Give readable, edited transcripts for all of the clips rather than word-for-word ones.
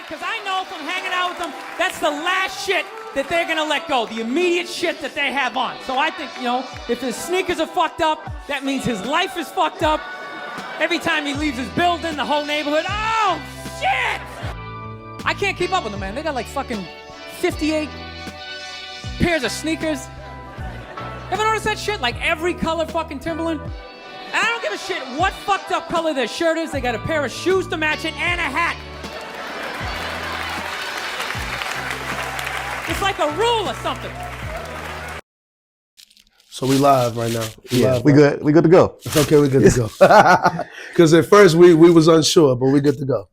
because I know from hanging out with them, that's the last shit that they're gonna let go, the immediate shit that they have on. So I think, if his sneakers are fucked up, that means his life is fucked up. Every time he leaves his building, the whole neighborhood, oh, shit! I can't keep up with them, man. They got like fucking 58 pairs of sneakers. Ever notice that shit? Like every color fucking Timberland? And I don't give a shit what fucked up color their shirt is. They got a pair of shoes to match it and a hat. It's like a rule or something. So we live right now. We good. We good to go. Okay, we good to go. Because at first we was unsure, but we good to go.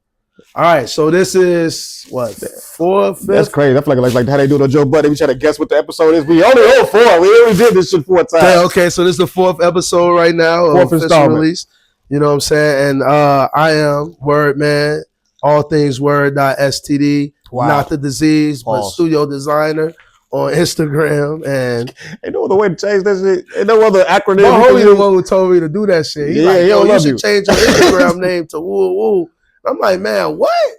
All right, so this is what, 4th, 5th? That's crazy. I feel like how they do it on Joe Budden. We try to guess what the episode is. We only own 4. We only did this shit 4 times. Yeah, okay, so this is the 4th episode right now. 4th installment. Release. You know what I'm saying? And I am Word Man, all things word.std, not the disease, but studio designer on Instagram. And ain't no other way to change that shit. Ain't no other acronym. My homie the one who told me to do that shit. He's like, yo, you should change your Instagram name to woo woo. I'm like, man, what?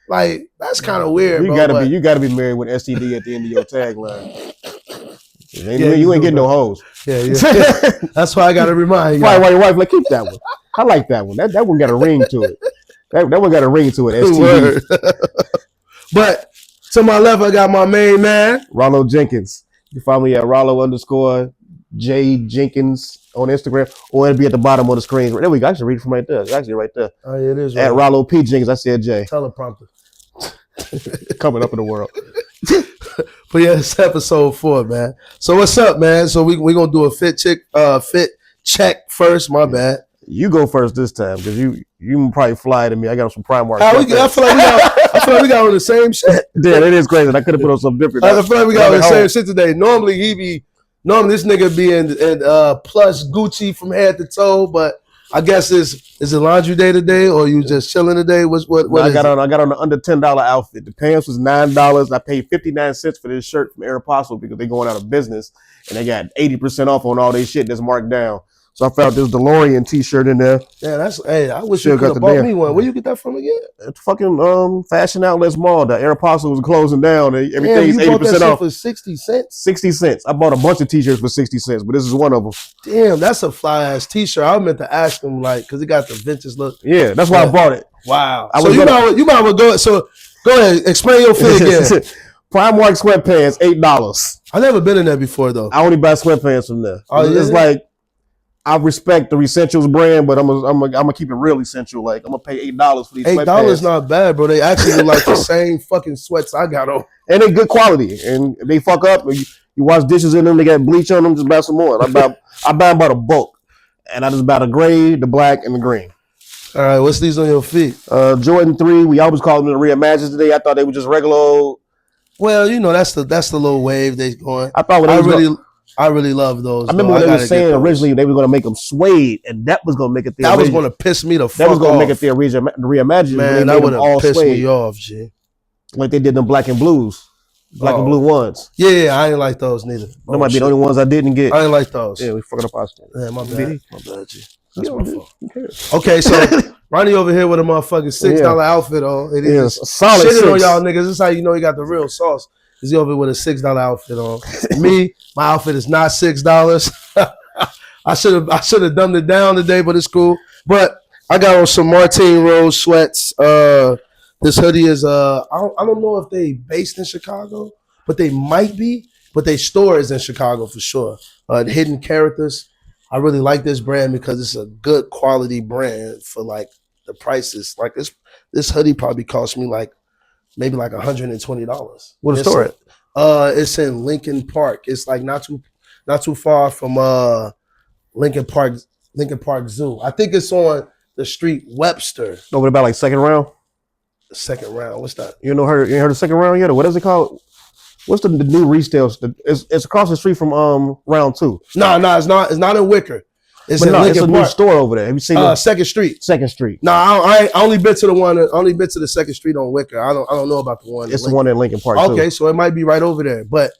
Like, that's kind of weird, you bro. You gotta be married with STD at the end of your tagline. You ain't getting no hoes. Yeah. That's why I gotta remind you. Why your wife like, keep that one. I like that one. That one got a ring to it. That one got a ring to it. STD. But to my left, I got my main man, RALLO Jenkins. You can find me at RALLO_J Jenkins on Instagram, or it'll be at the bottom of the screen. There we go. I should read it from right there. It's actually right there. Oh, yeah, it is. At RALLO P Jenkins, I said J. Teleprompter. Coming up in the world. But yeah, it's episode 4, man. So what's up, man? So we gonna do a fit check first. My bad. You go first this time because you probably fly to me. I got some Primark. I feel like we got on the same shit. Yeah, it is crazy. I could have put on something different. I feel like we got on the same shit today. Normally this nigga be in plush Gucci from head to toe, but I guess is it laundry day today or you just chilling today? What I got on the under $10 outfit. The pants was $9. I paid 59 cents for this shirt from Aeropostale because they're going out of business and they got 80% off on all their shit that's marked down. So I found this DeLorean t-shirt in there. Yeah, I wish you could have bought me one. Where you get that from again? It's fucking Fashion Outlets Mall. The Aeropostale was closing down. Everything's 80% bought that off. For 60 cents? 60 cents. I bought a bunch of t-shirts for 60 cents, but this is one of them. Damn, that's a fly ass t-shirt. I meant to ask them because it got the vintage look. Yeah, that's why I bought it. Wow. So you might well go. So go ahead, explain your fit again. Primark sweatpants, $8. I've never been in there before though. I only buy sweatpants from there. Oh, it's like I respect the Essentials brand, but I'm gonna keep it real essential. Like I'm gonna pay $8 for these sweatpants. $8 not bad, bro. They actually look like the same fucking sweats I got on, and they're good quality. And if they fuck up, you wash dishes in them, they got bleach on them. Just buy some more. I buy them by the bulk, and I just buy the gray, the black, and the green. All right, what's these on your feet? Jordan 3. We always call them the Reimagines today. I thought they were just regular old. Well, that's the little wave they going. I really love those. I remember when they were saying originally they were going to make them suede, and that was going to make it the That was going to piss me the fuck off. That was going to make it the Reimagine. Man, that would have pissed me off, G. Like they did them black and blues. Black and blue ones. Yeah, I ain't like those neither. That might be the only ones I didn't get. I ain't like those. Yeah, we fucking up our stuff. Yeah, my bad. My bad, G. That's my fault. Okay, so Ronnie over here with a motherfucking $6 outfit on. It is solid. Shitting on y'all niggas. This is how you know he got the real sauce. He's over with a $6 outfit on. Me, my outfit is not $6. I should have dumbed it down today, but it's cool. But I got on some Martine Rose sweats. This hoodie is I don't know if they based in Chicago, but they might be. But their store is in Chicago for sure. Hidden Characters. I really like this brand because it's a good quality brand for like the prices. Like this hoodie probably cost me maybe $120. What a store? It's in Lincoln Park. It's like not too far from Lincoln Park Zoo. I think it's on the street Webster. Over about like second round. Second round. What's that? You ain't heard of second round yet? Or what is it called? What's the new retail? It's across the street from round 2. No, it's not. It's not in Wicker. It's in Lincoln Park. New store over there. Have you seen Second Street? Second Street. No, I only been to the Second Street on Wicker. I don't know about the one. It's the one in Lincoln Park. Okay, too. so it might be right over there. But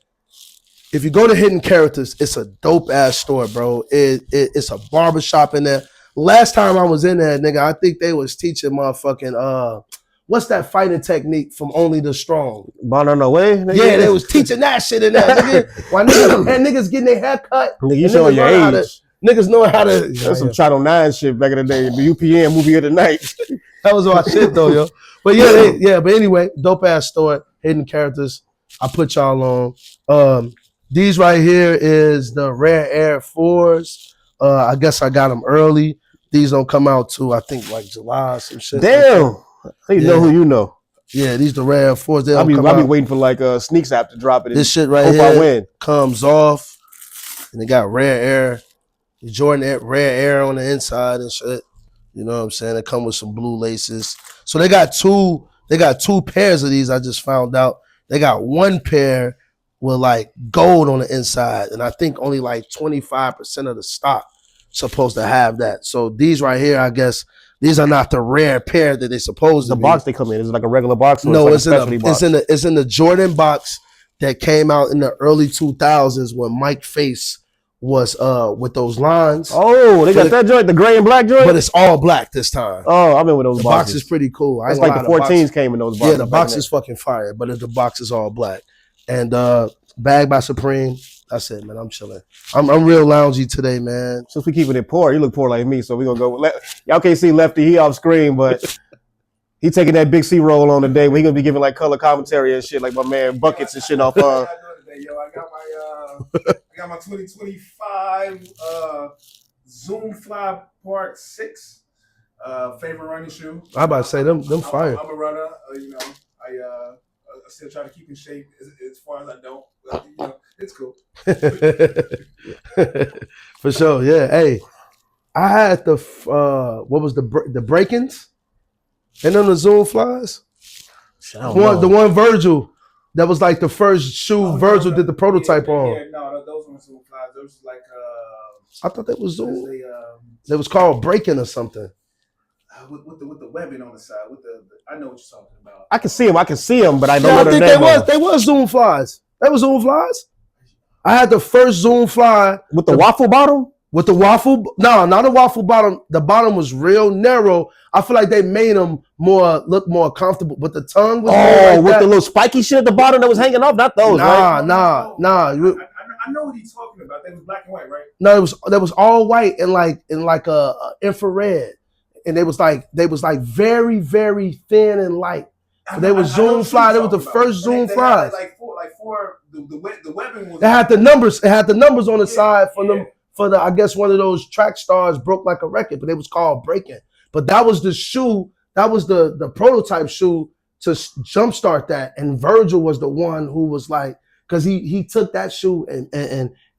if you go to Hidden Characters, it's a dope ass store, bro. It's a barbershop in there. Last time I was in there, nigga, I think they was teaching motherfucking what's that fighting technique from Only the Strong? Born on the way. Nigga. Yeah, they was teaching that shit in there. Nigga. Why niggas getting their hair cut? Nigga, you showing your age. Niggas know how to. That's some Channel 9 shit back in the day. The UPN movie of the night. That was our shit though, yo. But but anyway, dope ass story, hidden characters. I put y'all on. These right here is the Rare Air 4s. I guess I got them early. These don't come out till I think like July or some shit. Damn. You know who you know. Yeah, these the Rare Air 4s. I'll be waiting for like Sneaks app to drop it. This shit right here comes off, and they got Rare Air, Jordan Rare Air on the inside and shit. You know what I'm saying? They come with some blue laces. So they got two pairs of these. I just found out they got one pair with like gold on the inside, and I think only like 25% of the stock supposed to have that. So these right here, I guess these are not the rare pair that they're supposed to be. The box they come in is it like a regular box? Or no, it's in the Jordan box that came out in the early 2000s when Mike Face was with those lines. Oh, they got that joint, the gray and black joint? But it's all black this time. Oh, I'm in with those boxes. The box is pretty cool. It's like the 14s came in those boxes. Yeah, the box is fucking fire, but the box is all black. And Bag by Supreme. That's it, man. I'm chilling. I'm real loungy today, man. Since we keeping it poor, you look poor like me, so we're gonna go. Y'all can't see Lefty, he off screen, but he taking that big C roll on today. Where he gonna be giving like color commentary and shit, like my man Buckets and shit off. Yo, I got my 2025 Zoom Fly Part 6 favorite running shoe. I about to say them fire. I'm a runner. I still try to keep in shape as far as I don't. But, it's cool. For sure, yeah. Hey, I had the what was the break-ins and then the Zoom Flies. The one Virgil that was like the first shoe Virgil did the prototype on. Yeah, no, those weren't Zoom Flies. Those was like I thought that was Zoom. It was called breaking or something. With the webbing on the side, I know what you're talking about. I can see them, but I don't know I think they was Zoom Flies. They was Zoom Flies. I had the first Zoom Fly with the waffle bottom. With the waffle, no, not a waffle bottom. The bottom was real narrow. I feel like they made them look more comfortable, but the tongue was with the little spiky shit at the bottom that was hanging off. Not those, right? Nah. I know what he's talking about. They was black and white, right? No, it was all white and like a infrared. And they was like very, very thin and light. So they were Zoom Fly. They was the first Zoom Flies. The webbing was. It had the numbers. It had the numbers on the side for them. For I guess one of those track stars broke like a record, but it was called Breaking. But that was the shoe. That was the prototype shoe to jumpstart that. And Virgil was the one who was like, because he took that shoe and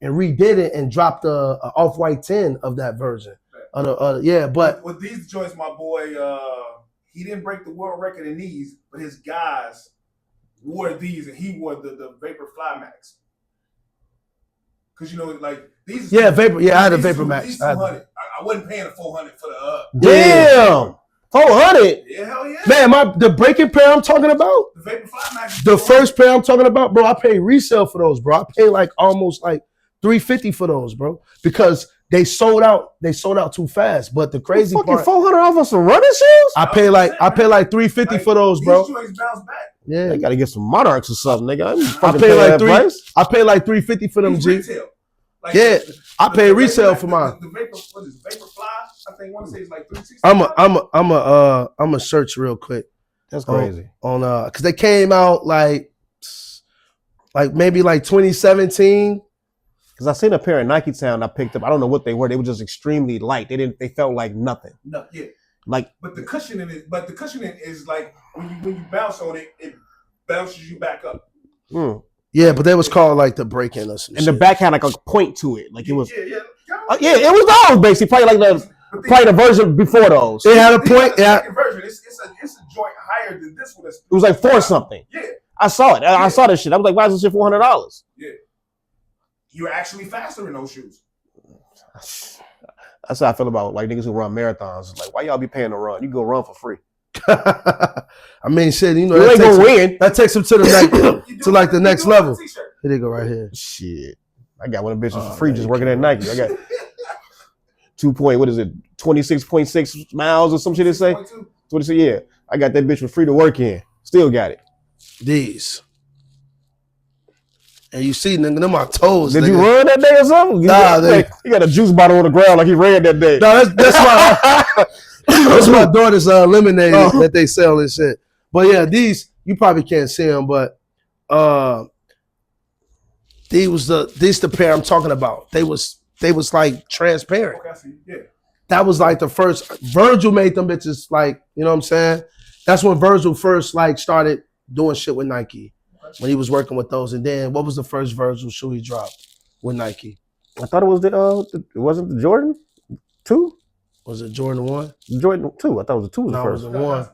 redid it and dropped a off-white 10 of that version. But with these joints, my boy, he didn't break the world record in these, but his guys wore these, and he wore the Vapor Fly Max. Cause like these. Yeah, Vapor. Yeah, I had a Vapor Max. I wasn't paying the $400 for the. Damn, $400. Yeah, hell yeah. Man, the breaking pair I'm talking about. The Vapor Fly Max. The first pair I'm talking about, bro. I paid resale for those, bro. I paid like almost like $350 for those, bro, because they sold out. They sold out too fast. But the crazy part, $400 off on some running shoes. I paid like $350 for those, bro. These joints bounce back. Yeah, they gotta get some Monarchs or something, nigga. I paid like $350 for them, G. Retail. I paid resale for mine. The Vapor Fly, I think one say it's like $360. I'm a search real quick. That's crazy. On because they came out like maybe like 2017. Because I seen a pair of Nike Town I picked up. I don't know what they were. They were just extremely light. They felt like nothing. No, yeah. Like, but the cushioning is like when you bounce on it, it bounces you back up. Yeah, but they was called like the break-in or some shit. The back had like a point to it. Like it was. Yeah. It was those basically. Probably the version before those. It had a point. Yeah. Version. It's a joint higher than this one. It was like $4 something. Yeah. I saw it. I saw this shit. I was like, why is this shit $400? Yeah. You're actually faster in those shoes. That's how I feel about like niggas who run marathons. It's like, why y'all be paying to run? You go run for free. I mean, shit, you ain't gonna win. That takes him to the next level. Here they go right here. Shit. I got one of the bitches for free just working at Nike. I got 26.6 miles or some shit they say. 26, yeah. I got that bitch for free to work in. Still got it. These. And you see, nigga, them my toes. Did nigga. you run that day or something? Nah, he got a juice bottle on the ground like he ran that day. No, that's my daughter's lemonade that they sell and shit. But yeah, these you probably can't see them, but these the pair I'm talking about. They was like transparent. Okay, I see. Yeah. That was like the first. Virgil made them bitches like, you know what I'm saying? That's when Virgil first like started doing shit with Nike when he was working with those. And then what was the first Virgil shoe he dropped with Nike? I thought it was it wasn't the Jordan 2? Was it Jordan 1? Jordan 2. I thought it was the 2 was the No, it first. was the 1.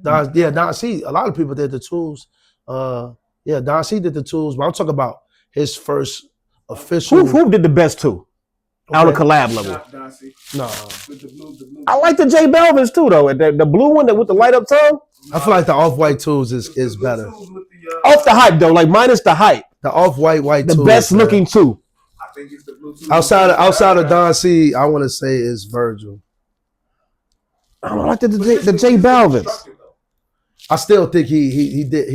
Don Don C. A lot of people did the tools. Don C did the tools, but I'm talking about his first official. Who did the best 2? Out of collab level. Don C. No, With the blue. I like the J Balvin's too though. The blue one with the light up tongue. I feel like the off-white tools is better. Off the hype though, like minus the hype. The off-white The tools, best looking 2. I think it's the blue. outside of Don C, I want to say is Virgil. I don't like the J Balvin's. I still think he did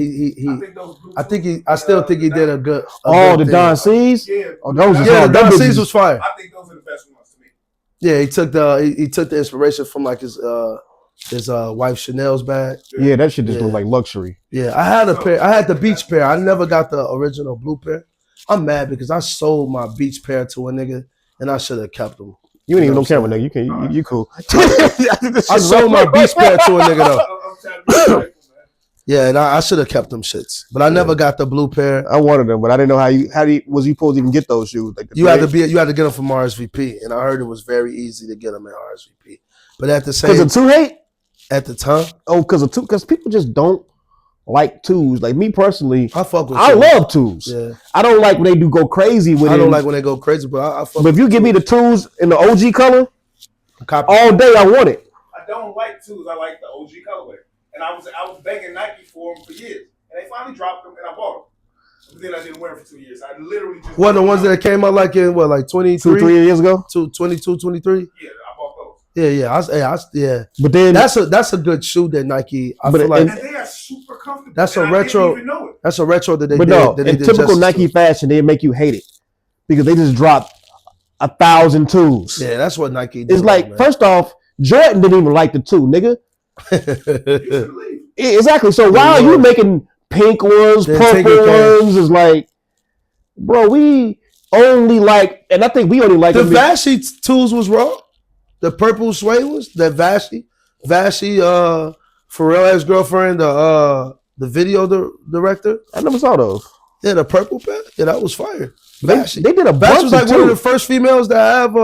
I still think he did a good. Oh, good the thing. Don C's. Yeah. Oh, those is Yeah, hard. the Don Them C's bitches- was fire. I think those are the best ones to me. Yeah, he took the inspiration from like his wife Chanel's bag. Yeah, that shit just Yeah. look like luxury. Yeah, I had a pair. I had the beach pair. I never got the original blue pair. I'm mad because I sold my beach pair to a nigga and I should have kept them. You ain't even no camera, nigga. You can you cool. I sold my beach pair to a nigga though. I'm trying to be grateful, man. Yeah, and I should have kept them shits, but I never got the blue pair. I wanted them, but I didn't know how was you supposed to even get those shoes? Like You had to get them from RSVP, and I heard it was very easy to get them at RSVP. But at the same, because of 2 hate. at the time, Oh, because people just don't like 2s. Like me personally, I fuck with. I twos. love 2s. Yeah, I don't like when they do go crazy with it. I don't like when they go crazy, but I fuck. But if you give me the 2s in the OG color, copy. all day I want it. I don't like twos. I like the OG colorway. And I was begging Nike for them for years. And they finally dropped them and I bought them. But then I didn't wear them for 2 years. I literally just... What, the ones that came out like in, what, like 23? 2-3 years ago. 22, 23? Yeah, I bought those. Yeah. But then That's a good shoe that Nike. I But feel like And they are super comfortable. That's and a I retro- didn't even know it. that's a retro that they but did. no, that they in did typical justice Nike to. fashion, they make you hate it because they just dropped 1,000 2s. Yeah, that's what Nike did. It's like, man. first off, Jordan didn't even like the 2, nigga. You should leave. Yeah, exactly. So why are you making pink ones, Then take purple your cash. ones? Is like, bro, we only like, and I think we only like the them. Vashi tools was wrong. The purple suede ones, that Vashi, Pharrell's ex-girlfriend, the video director. I never saw those. Yeah, the purple pair. Yeah, that was fire. They Vashi. did a Vashi bunch was like of one of the twos. first females to have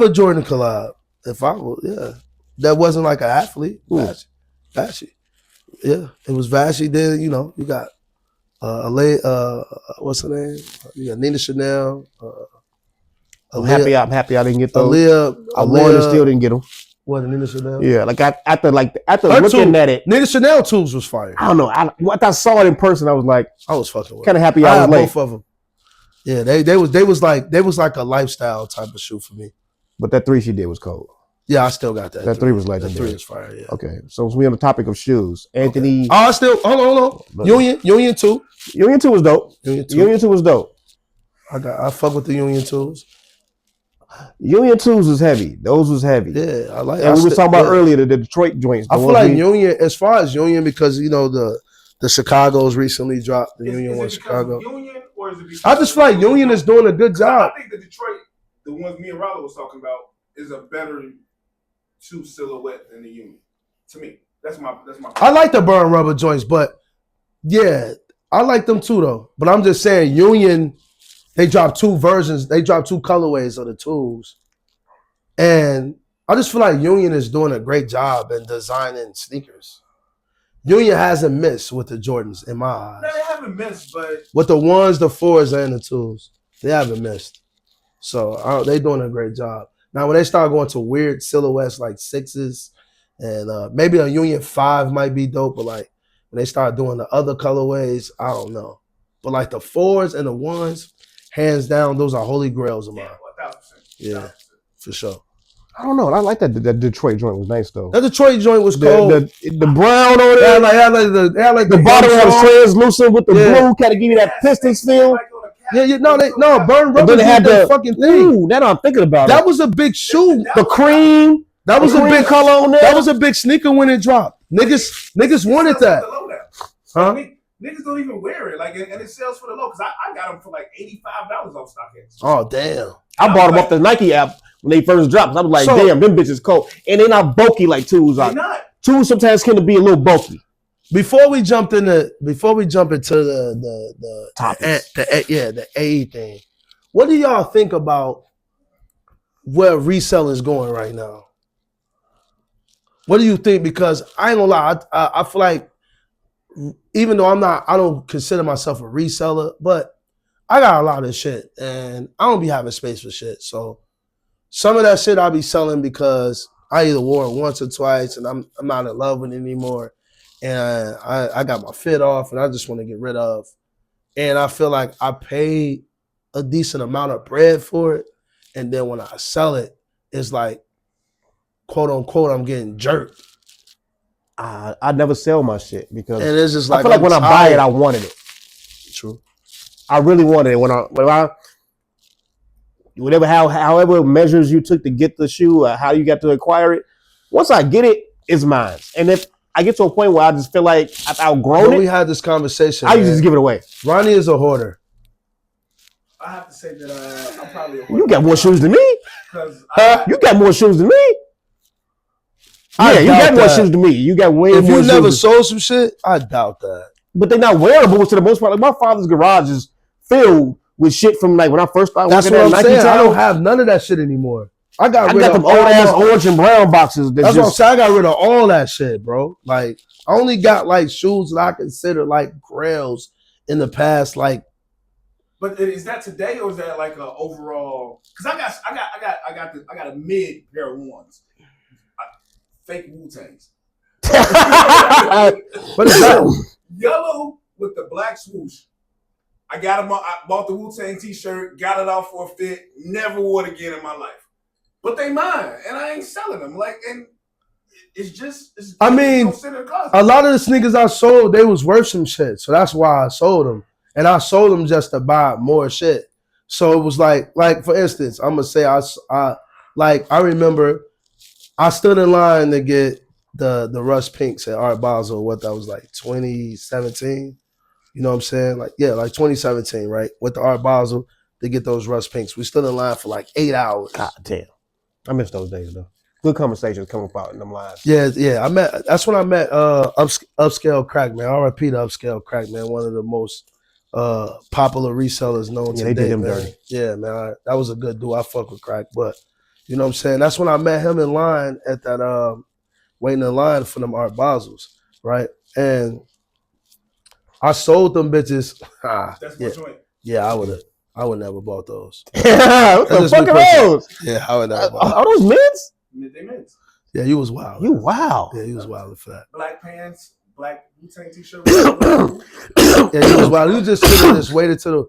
a Jordan collab. If I was, yeah, that wasn't like an athlete. Ooh. Vashi. Yeah, it was Vashi. Then you got what's her name? You got Nina Chanel. I'm happy I didn't get those. Aaliyah. I wanted to still didn't get them. What, Nina Chanel? Yeah, like after Her looking tool- at it, Nina Chanel tools was fire. I don't know. Once I saw it in person, I was like, I was fucking with. kind of happy I I had was late. both of them. Yeah, they was like a lifestyle type of shoe for me. But that 3 she did was cold. Yeah, I still got that. That 3 was That legendary. 3 is fire. Yeah. Okay, so we on the topic of shoes. Anthony, Oh, I still hold on. Union 2. Union 2 was dope. Union 2. Union 2 was dope. I fuck with the Union 2s. Union 2s was heavy. Those was heavy. Yeah, I like. And we were talking about earlier the Detroit joints. I feel like Union, as far as Union, because the Chicago's recently dropped the Union Is one it because Chicago. of Union or is it because I just feel like Union is doing a good job. I think the Detroit, the ones me and Rollo was talking about, is a better shoe silhouette than the Union. To me, that's my. I like the burn rubber joints, but yeah, I like them too though. But I'm just saying, Union, they dropped 2 versions. They dropped 2 colorways of the tools, and I just feel like Union is doing a great job in designing sneakers. Union hasn't missed with the Jordans in my eyes. No, they haven't missed, but With the 1s, the 4s, and the 2s, they haven't missed. So they're doing a great job. Now, when they start going to weird silhouettes like 6s, and maybe a Union 5 might be dope, but like when they start doing the other colorways, I don't know. But like the 4s and the 1s, hands down, those are holy grails of mine. yeah, 1,000%. Yeah, for sure. I don't know. I like that. That Detroit joint was nice though. That Detroit joint was cold. The brown on it. They had like the bottom was translucent with the blue, kind of give you that Pistons feel. Burn Rubber had that fucking thing. Ooh, that I'm thinking about. That was a big shoe. The cream. That was a big color on there. That was a big sneaker when it dropped. Niggas wanted that. Huh? Niggas don't even wear it. Like, and it sells for the low. Because I got them for like $85 off StockX. Oh, damn. I bought them off the Nike app when they first dropped. I was like, damn, them bitches cold. And they're not bulky like twos are. They're not. Twos sometimes can be a little bulky. Before we jump into the topics, the AE thing, what do y'all think about where resale is going right now? What do you think? Because I ain't gonna lie, I feel like even though I don't consider myself a reseller, but I got a lot of shit and I don't be having space for shit. So some of that shit I'll be selling because I either wore it once or twice and I'm not in love with it anymore. And I got my fit off and I just want to get rid of. And I feel like I paid a decent amount of bread for it. And then when I sell it, it's like, quote unquote, I'm getting jerked. I never sell my shit because and it's just like I feel like when I buy it, I wanted it. True. I really wanted it. When I however measures you took to get the shoe, or how you got to acquire it, once I get it, it's mine. And if I get to a point where I just feel like I've outgrown it, we had this conversation. I just give it away. Ronnie is a hoarder. I have to say that I'm probably a hoarder. You got more shoes than me. You got more shoes than me. Yeah, you got more shoes than me. You got way more shoes. If you never sold some shit, I doubt that. But they're not wearable to the most part. Like my father's garage is filled with shit from like when I first started working at Nike. That's what I'm saying. I don't have none of that shit anymore. I got them old ass orange and brown boxes. That's what I'm saying. I got rid of all that shit, bro. Like I only got like shoes that I consider like grails in the past, like. But is that today or is that like a overall? Because I got a mid pair of ones. Fake Wu-Tangs. What is that? Yellow with the black swoosh. I got them. I bought the Wu-Tang t-shirt, got it off for a fit, never wore it again in my life. But they mine, and I ain't selling them. Like, and it's I mean, a lot of the sneakers I sold, they was worth some shit. So that's why I sold them. And I sold them just to buy more shit. So it was like for instance, I'm gonna say I remember I stood in line to get the Rush Pinks at Art Basel. What that was like 2017. You know what I'm saying? Like 2017, right? With the Art Basel to get those Rush Pinks. We stood in line for like 8 hours. God damn. I miss those days though. Good conversations coming about in them lines. Yeah. That's when I met Upscale Crack, man. RIP to Upscale Crack, man. One of the most popular resellers known today. They did him man. dirty. Yeah, man. That was a good dude. I fuck with Crack, but you know what I'm saying? That's when I met him in line at that waiting in line for them Art Basels, right? And I sold them bitches. That's my joint. Yeah, I would never bought those. What the fuck are those? Yeah, I would never bought. Are those mints? They mints. Yeah, you was wild. You wow. Yeah, you was wild for that. Black pants, black Wu-Tang t-shirt. Yeah, you was wild. You just should have just waited till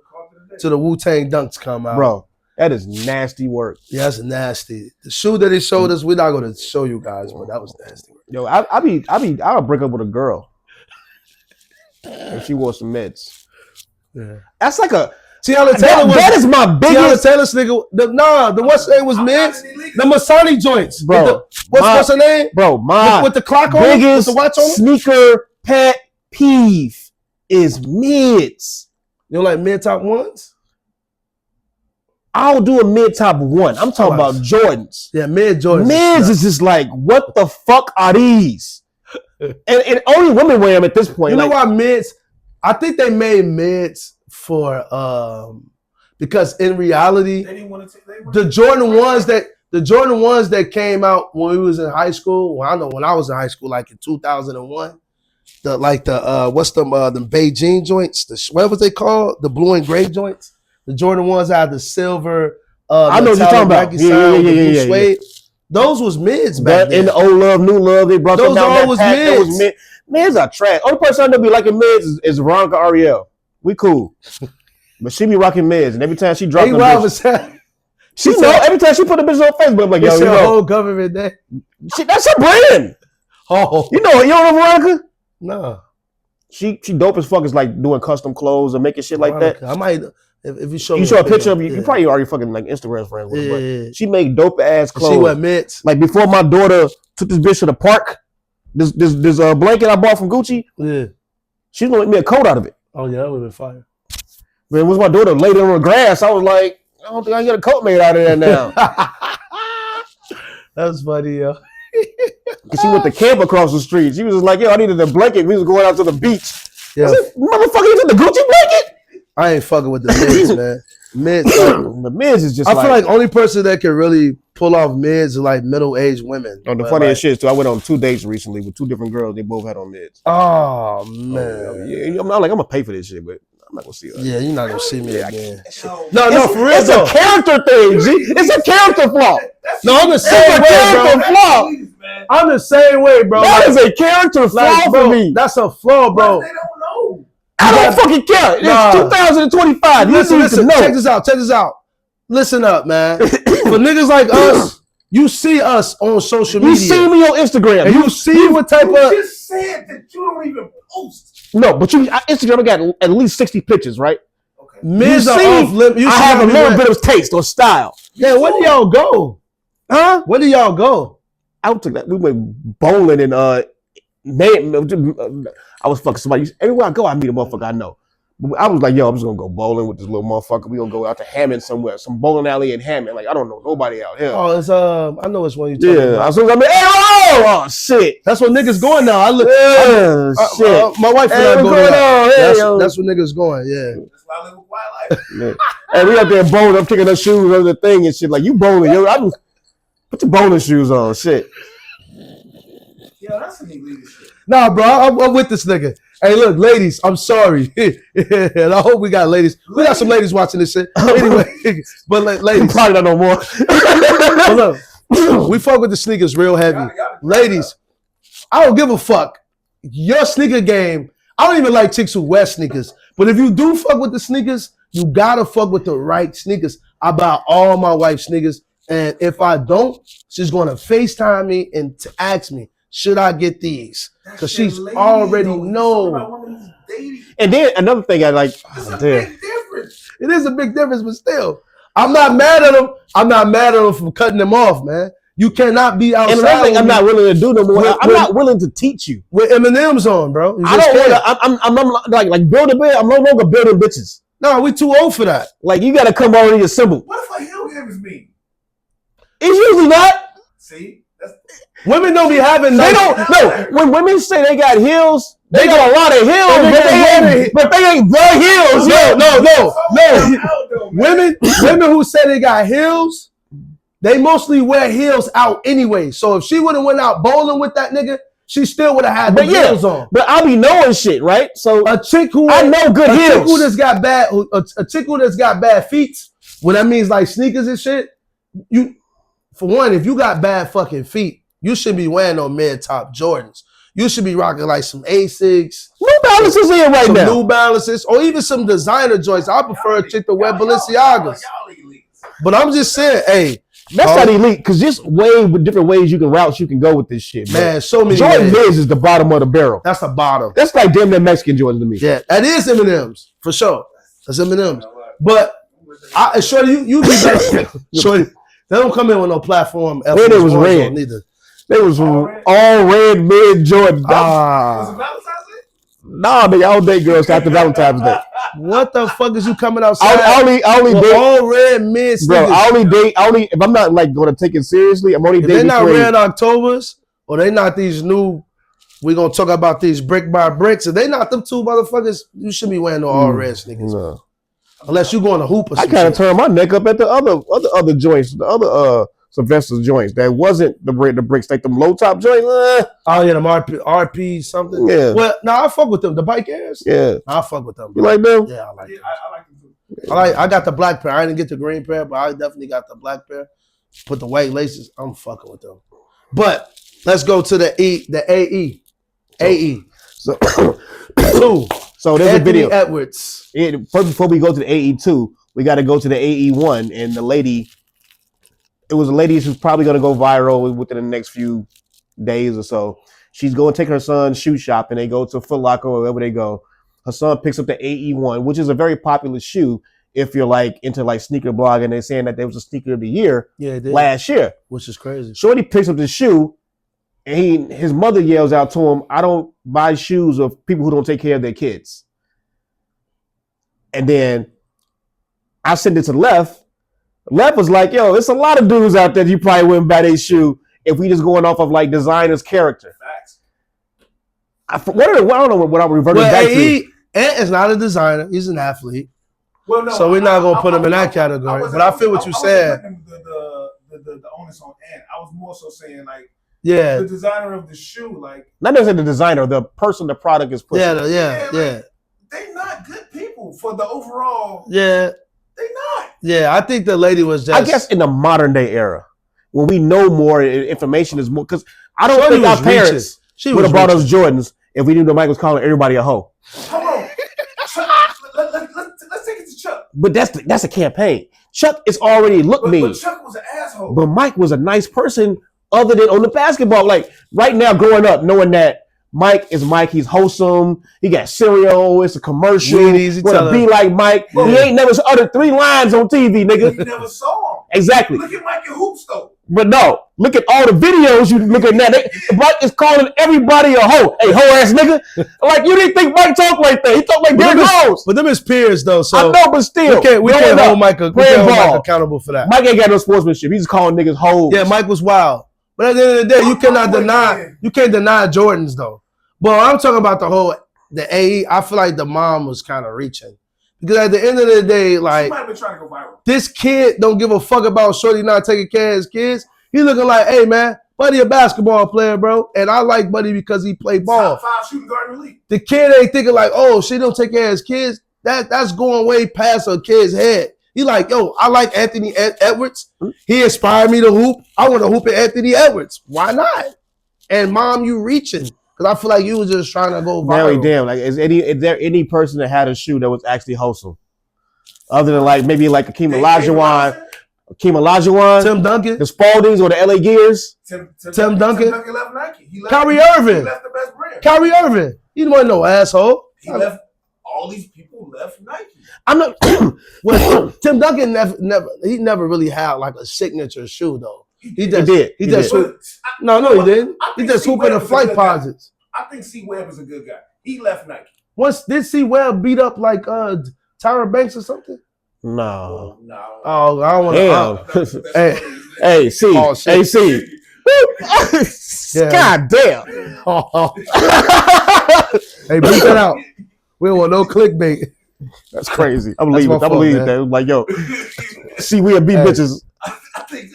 the Wu-Tang dunks come out. Bro, that is nasty work. Yeah, that's nasty. The shoe that they showed us, we're not gonna show you guys, but that was nasty work. Yo, I'll break up with a girl if she wore some mids. Yeah. That's like a Tiana Taylor that is my biggest. Tiana Taylor's nigga. The what's name was mids. The Masani joints. Bro, what's her name? Bro, my with the clock on it, with the watch on it? Sneaker pet peeve is mids. You don't like mid top ones? I'll do a mid top one. I'm talking about Jordans. Yeah, mid Jordans. Mids is just like, what the fuck are these? and only women wear them at this point. You know why mids? I think they made mids for because in reality, the Jordan ones that came out when we was in high school. Well, I know when I was in high school, like in 2001. The Beijing joints? What was they called? The blue and gray joints. The Jordan ones had the silver. I know what you're talking about. Yeah. Those was mids back then. In the old love, new love, they brought those down that was pack. Mids. Those mids are trash. Only person I know be liking mids is Veronica Ariel. We cool, but she be rocking mids, and every time she dropped them, She know every time she put a bitch on Facebook, I'm like, yo, It's you her know, whole government day. that's her brand. Oh, You know Veronica? no. She dope as fuck is like doing custom clothes and making shit like that. I might if you show me a picture of you. You probably already fucking like Instagram friends with her. Yeah. But she make dope ass clothes. She wear mitts. Like before my daughter took this bitch to the park, this blanket I bought from Gucci. Yeah. She's gonna make me a coat out of it. Oh yeah, that would have been fire. Man, once my daughter laid it on the grass, I was like, I don't think I can get a coat made out of that now. That's funny, yo. Cause she went to camp across the street. She was just like, yo, I needed a blanket. We was going out to the beach. Yeah. I said, motherfucker, you took the Gucci blanket? I ain't fucking with the mids, man. Mids. The mids is just I feel like only person that can really pull off mids is like middle-aged women. the But, funniest like, shit too. I went on 2 dates recently with 2 different girls. They both had on mids. Oh man. Yeah, I'm not like I'm gonna pay for this shit, but I'm not gonna see her. Yeah, you're not gonna see me again. Yo, No, for real It's though. a character thing, G. It's a character flaw. No, I'm the same way, character bro. flaw. I'm the same way, bro. That Like, is a character flaw like, for bro, me. that's a flaw, bro. They don't know. I don't fucking care. Nah. It's 2025. Listen, You need to know. check this out. Listen up, man. For niggas like us, you see us on social media. You see me on Instagram. and you see what type You of just said that you don't even post. No, but Instagram got at least 60 pictures, right? Okay. mids You are see, off limits. I have a little bit of taste or style. Yeah, where do y'all go? Huh? Where do y'all go? I took that. We went bowling and I was fucking somebody. Everywhere I go, I meet a motherfucker I know. I was like, yo, I'm just gonna go bowling with this little motherfucker. We gonna go out to Hammond somewhere, some bowling alley in Hammond. Like I don't know nobody out here. Oh, it's I know it's one you talking Yeah, about. as soon as I'm like, hey, oh shit. That's what niggas going now. I look. Yeah, shit. My wife and Hey, I what's go to going that. on? Hey, That's, yo. that's what niggas going. Yeah. That's why I live a quiet life. And we out there bowling. I'm kicking her shoes over the thing and shit. Like you bowling, yo. Put your bowling shoes on. Shit. Yo, that's some elitist shit. Nah, bro, I'm with this nigga. Hey, look, ladies, I'm sorry. And I hope we got ladies. We got some ladies watching this shit. Anyway, but ladies, Probably not no more. but look, we fuck with the sneakers real heavy. Ladies, I don't give a fuck. Your sneaker game, I don't even like chicks who wear sneakers. But if you do fuck with the sneakers, you gotta fuck with the right sneakers. I buy all my wife's sneakers. And if I don't, she's gonna FaceTime me and ask me, should I get these? Because she's already know. And then another thing I like. It's a big difference. It is a big difference, but still, I'm not mad at them. I'm not mad at them for cutting them off, man. You cannot be outside. And another thing I'm not willing to do no more. I'm With- not willing to teach you. with M&M's on, bro. You I just don't can't. want to. I'm like building bit. I'm no longer building bitches. No, we too old for that. Like you got to come already assembled. What if a heel game is me? It's usually not. See? That's Women don't be having. They don't. No, when women say they got heels, they got a lot of heels, but they ain't the heels. No. Women who say they got heels, they mostly wear heels out anyway. So if she would have went out bowling with that nigga, she still would have had the heels on. But I be knowing shit, right? So A chick who I know good a chick heels. who just got bad, a chick who just got bad feet. What that means, like sneakers and shit. You, for one, if you got bad fucking feet, you should be wearing no mid top Jordans. You should be rocking like some Asics, New Balances in right some now. New Balances, or even some designer joints. I prefer a chick to wear Balenciagas. Y'all elite. But I'm just saying, hey, That's not elite, because just with different ways you can go with this shit, man, so many Jordan ways. Mids is the bottom of the barrel. That's the bottom. That's like damn near Mexican Jordans to me. Yeah, that is M&M's for sure. That's M&M's. But Shorty, you be better. Shorty, they don't come in with no platform. When it was red. Neither. They was all red mid Jordan. Was it Valentine's Day? Nah, nigga, I don't date girls after Valentine's Day. What the fuck is you coming outside? I only with date, all red mid bro. sneakers? I only if I'm not like going to take it seriously, I'm only If they're dating not between. red Octobers, or they not these new, we're gonna talk about these brick by bricks. If they not them two motherfuckers, you should be wearing no all red sneakers. No. Unless you going to hoop or I some kind of shit. turned my neck up at the other joints, the other Sylvester's joints that wasn't the bricks, like them low top joints. Oh yeah, them RP something. Yeah. Well, I fuck with them. The bike airs. Yeah, I fuck with them. you like them? Yeah, I like them. I like them too. I got the black pair. I didn't get the green pair, but I definitely got the black pair. Put the white laces. I'm fucking with them. But let's go to the AE. AE. So, Two. so there's Anthony a video. Edwards. First, before we go to the AE2, we got to go to the AE1, and the lady it was a lady who's probably going to go viral within the next few days or so. She's going to take her son shoe shopping. They go to Foot Locker or wherever they go. Her son picks up the AE1, which is a very popular shoe if you're like into like sneaker blogging. They're saying that there was a sneaker of the year last year. Which is crazy. Shorty picks up the shoe and his mother yells out to him, I don't buy shoes of people who don't take care of their kids. And then I sent it to Left. Left was like, yo, it's a lot of dudes out there you probably wouldn't buy their shoe if we just going off of like designer's character. Facts. I don't know what I'm reverting back to. Ant is not a designer. He's an athlete. Well, no, so we're not going to put him in that category. But I feel what you said. The onus on Ant. I was more so saying like, yeah, the designer of the shoe, like not necessarily the designer, the person the product is pushing. Yeah. Like, they're not good people for the overall. Yeah, they not. Yeah, I think the lady was just. I guess in the modern day era, when we know more, information is more. Because I don't think our parents would have bought us Jordans if we knew the Mike was calling everybody a hoe. Hold on, let's take it to Chuck. But that's a campaign. Chuck is already mean. But Chuck was an asshole. But Mike was a nice person. Other than on the basketball, like right now, growing up, knowing that Mike is Mike, he's wholesome. He got cereal. It's a commercial. Want to be like Mike? Yeah. He ain't never uttered 3 lines on TV, nigga. You never saw him. Exactly. Look at Mike and Hoops though. But no, look at all the videos you look at now. Mike is calling everybody a hoe. Hey, hoe ass nigga. Like you didn't think Mike talked like that. He talked like Derrick Rose. But them is peers though. So I know, but still, we can't hold Mike accountable for that. Mike ain't got no sportsmanship. He's just calling niggas hoes. Yeah, Mike was wild. But at the end of the day, you can't deny Jordans though. But I'm talking about the AE. I feel like the mom was kind of reaching. Because at the end of the day, like she might have been trying to go viral. This kid don't give a fuck about Shorty not taking care of his kids. He looking like, hey man, Buddy a basketball player, bro. And I like Buddy because he played ball. Top 5 shooting guard in the league. The kid ain't thinking like, oh, she don't take care of his kids. That's going way past a kid's head. He like, yo, I like Anthony Edwards. He inspired me to hoop. I want to hoop at Anthony Edwards. Why not? And mom, you reaching. Because I feel like you was just trying to go viral. Damn. Like, is there any person that had a shoe that was actually wholesome? Other than like maybe like Akeem Olajuwon, Tim Duncan, the Spaldings or the LA Gears. Tim Duncan left Nike. Kyrie Irving. He left the best brand. Kyrie Irving. You wasn't no asshole. He left. All these people left Nike. I'm not. Well, Tim Duncan never really had like a signature shoe though. He just did. He just no, he didn't. He just hooping the flight posits. I think C. Webb is a good guy. He left Nike. Once did C. Webb beat up like Tyra Banks or something? No. Oh, I don't want to. Hey, C. Oh, hey, C. Yeah. God damn. Hey, beat that out. We don't want no clickbait. That's crazy. I believe that. Like, yo, see, we beat bitches. I think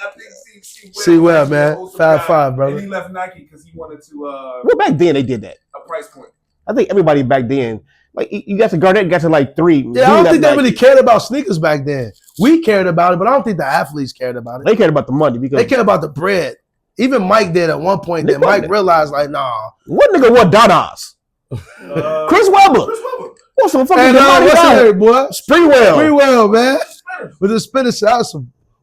C. Webb, man. 5'5", brother. And he left Nike because he wanted to. Well, back then they did that. A price point. I think everybody back then, like you got to Garnett, got to like 3. Yeah, I don't think they really cared about sneakers back then. We cared about it, but I don't think the athletes cared about it. They cared about the money because they cared about the bread. Even Mike did at one point. Then Mike realized, like, nah. What nigga wore Dadas? Chris Webber. What's some fucking money, boy? Sprewell, man. With the spinner shot,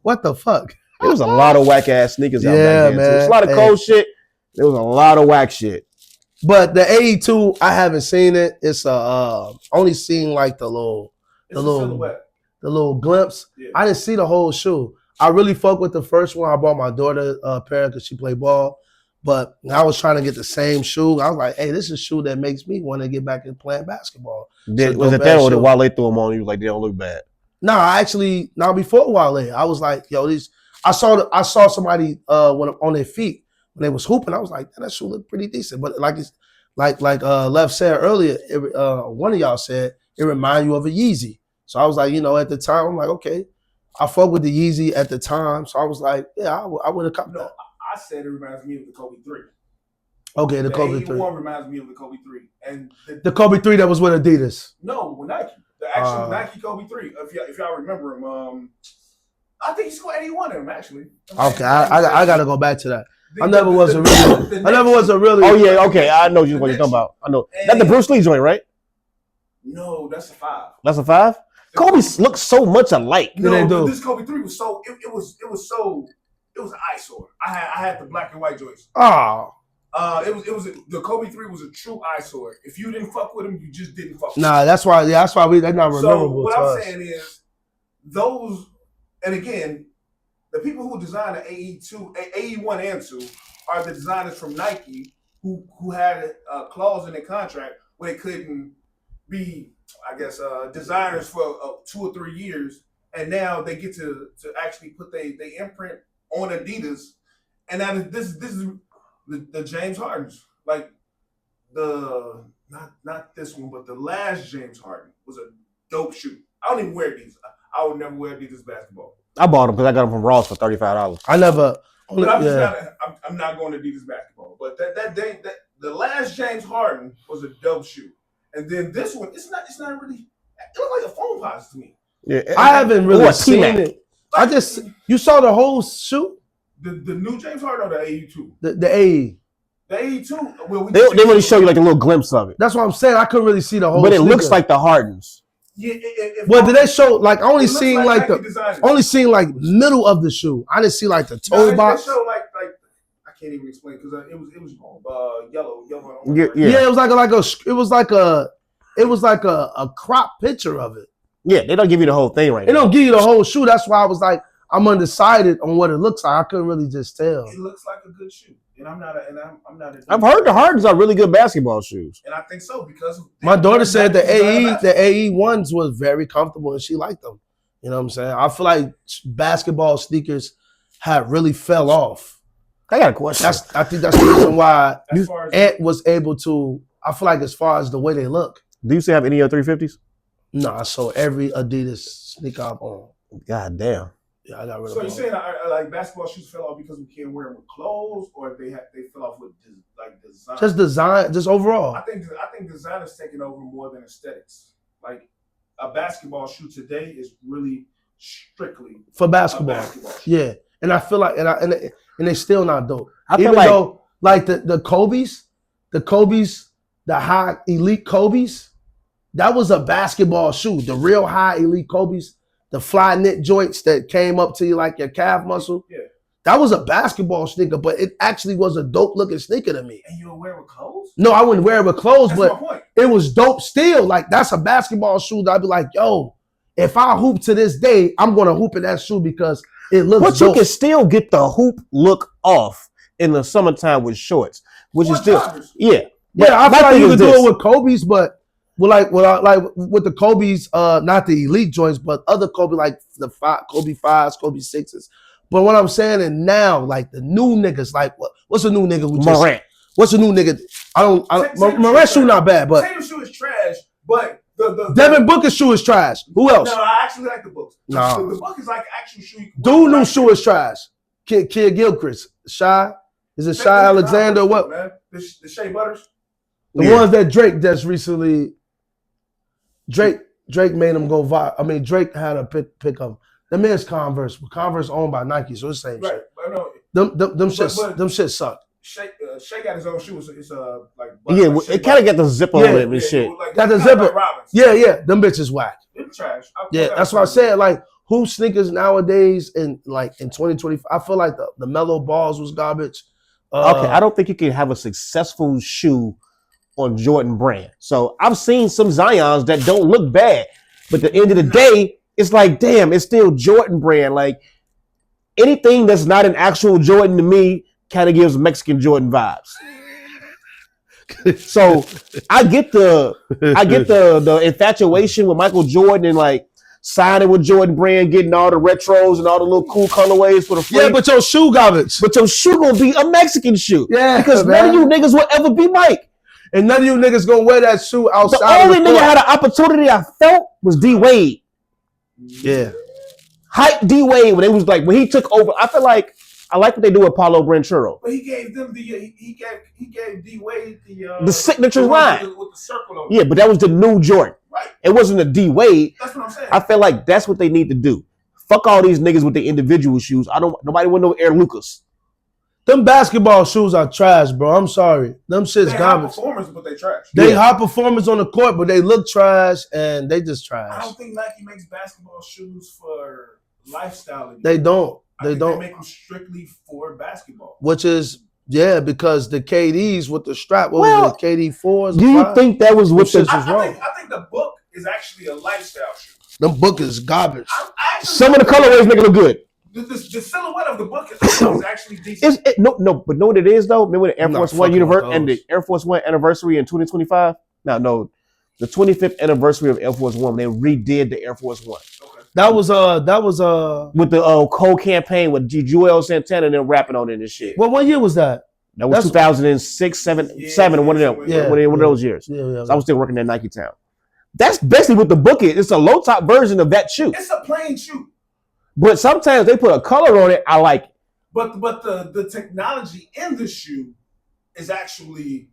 what the fuck? There was a lot of whack ass sneakers out back then. Man. So there's a lot of cold shit. There was a lot of whack shit. But the AE2, I haven't seen it. It's only seen like the little glimpse. Yeah. I didn't see the whole shoe. I really fuck with the first one. I bought my daughter a pair because she played ball. But I was trying to get the same shoe. I was like, hey, this is a shoe that makes me want to get back into playing basketball. Was it that or did Wale threw them on? You was like, they don't look bad. No, before Wale, I was like, yo, these. I saw somebody on their feet when they was hooping. I was like, that shoe looked pretty decent. But like Lev said earlier, one of y'all said it remind you of a Yeezy. So I was like, at the time, I'm like, okay, I fuck with the Yeezy at the time. So I was like, yeah, I would have come. No, I said it reminds me of the Kobe 3. Okay, the Kobe 3. The AE1 reminds me of the Kobe 3, and the Kobe 3 that was with Adidas. No, with Nike. The actual Nike Kobe 3. If y'all remember him, I think he scored 81 in him actually. Okay, I gotta go back to that. I never was a really. Oh yeah, okay. I know what you're talking about. I know. That's the Bruce Lee joint, right? No, that's a 5. That's a 5. Kobe looks so much alike. No, this Kobe 3 was so it was so It was an eyesore. I had the black and white joints. Oh. It was the Kobe 3 was a true eyesore. If you didn't fuck with them, you just didn't fuck with them. Nah, that's why they're not rememberable. So what to I'm us. saying is those, and again, the people who designed the AE1 and 2 are the designers from Nike who had a clause in their contract where they couldn't be, I guess, designers for 2 or 3 years, and now they get to actually put they imprint on Adidas, and now this is the James Hardens, like the not this one, but the last James Harden was a dope shoe. I don't even wear these. I would never wear Adidas basketball. I bought them because I got them from Ross for $35. I never. But I'm not going to Adidas basketball. But that the last James Harden was a dope shoe, and then this one, it's not really. It looked like a phone pods to me. Yeah, I haven't really seen it. I just you saw the whole shoe. The new James Harden or the AE2? The AE. The AE2. Well, they really show you like a little glimpse of it. That's what I'm saying. I couldn't really see the whole. But it sneaker. looks like the Hardens. Yeah. Well, did they show like I only seen like only seen like middle of the shoe. I didn't see like the toe box. They show like I can't even explain because it was yellow. Yeah, it was like a crop picture of it. Yeah, they don't give you the whole thing right now. They don't give you the whole shoe. That's why I was like, I'm undecided on what it looks like. I couldn't really just tell. It looks like a good shoe, and I'm not. I've heard the Hardens are really good basketball shoes, and I think so because my daughter said the AE ones was very comfortable and she liked them. You know what I'm saying? I feel like basketball sneakers have really fell off. I got a question. I think that's the reason why Ant was able to. I feel like as far as the way they look. Do you still have any of your 350s? No, I sold every Adidas sneaker I own. God damn. Yeah, I got rid of them. them. So you're saying like basketball shoes fell off because we can't wear them with clothes, or they fell off with like design? Just design, just overall. I think design is taking over more than aesthetics. Like a basketball shoe today is really strictly for basketball. Yeah, and I feel like and they're still not dope. Even though like the Kobe's, the high elite Kobe's. That was a basketball shoe. The real high elite Kobe's, the fly knit joints that came up to you like your calf muscle. Yeah. That was a basketball sneaker, but it actually was a dope looking sneaker to me. And you would wear it with clothes? No, I wouldn't wear it with clothes, that's but my point. It was dope still. Like that's a basketball shoe that I'd be like, yo, if I hoop to this day, I'm gonna hoop in that shoe because it looks but dope. You can still get the hoop look off in the summertime with shorts, which is still yeah. Yeah, I feel like you could do it with Kobe's, but with the Kobe's, not the elite joints, but other Kobe, like the Kobe 5s, Kobe 6s. But what I'm saying is now, like the new niggas, like what's a new nigga who just Morant? What's a new nigga? Morant's shoe not bad, but Tatum's shoe is trash. But the Devin Booker's shoe is trash. Who else? No, I actually like the books. No, the book is like actual shoe. Dude, new shoe is trash. Kid Gilchrist, Shy. Is it Shy Alexander? What? Man. The Shea Butters. The ones that Drake just recently. Drake made him go viral. I mean, Drake had a pick up. The man's Converse, but Converse owned by Nike, so it's the same shit. Them shit suck. Shea got his own shoe. It's like it kind of got the zipper on it and shit. Got the zipper. Yeah. Them bitches whack. It's trash. Yeah, that's what I said. Like hoop sneakers nowadays in 2025, I feel like the Mellow Balls was garbage. Okay, I don't think you can have a successful shoe on Jordan brand. So I've seen some Zions that don't look bad, but at the end of the day, it's like, damn, it's still Jordan brand. Like anything that's not an actual Jordan to me kind of gives Mexican Jordan vibes. So I get the infatuation with Michael Jordan and like signing with Jordan brand, getting all the retros and all the little cool colorways for the free. Yeah, but your shoe garbage. But your shoe gonna be a Mexican shoe. Yeah, because none of you niggas will ever be Mike. And none of you niggas gonna wear that shoe outside. The only nigga had an opportunity I felt was D Wade. Yeah. Hype D Wade when it was like when he took over. I feel like I like what they do with Paulo Branchero. But he gave them he gave D Wade the signature line with the circle on it. Yeah, but that was the new Jordan. Right. It wasn't a D Wade. That's what I'm saying. I feel like that's what they need to do. Fuck all these niggas with their individual shoes. Nobody want no Air Lucas. Them basketball shoes are trash, bro. I'm sorry. Them shit's garbage. They high performers, but they trash. They high performers on the court, but they look trash and they just trash. I don't think Nike makes basketball shoes for lifestyle anymore. They don't. They don't. They make them strictly for basketball. Which is because the KDs with the strap. What was it? KD4s. Do you think that was what I think the book is actually a lifestyle shoe. The book is garbage. Some of the colorways make it look good. The silhouette of the book is actually decent. But know what it is though? Remember the Air Force One and the Air Force One anniversary in 2025? No, the 25th anniversary of Air Force One. They redid the Air Force One. Okay. That was with the Cold campaign with Joel Santana and them rapping on it and shit. Well, what year was that? That was 2006, 7, one of them. One of those years. Yeah. So I was still working at Nike Town. That's basically what the book is. It's a low top version of that shoe. It's a plain shoe. But sometimes they put a color on it. I like it. But the technology in the shoe is actually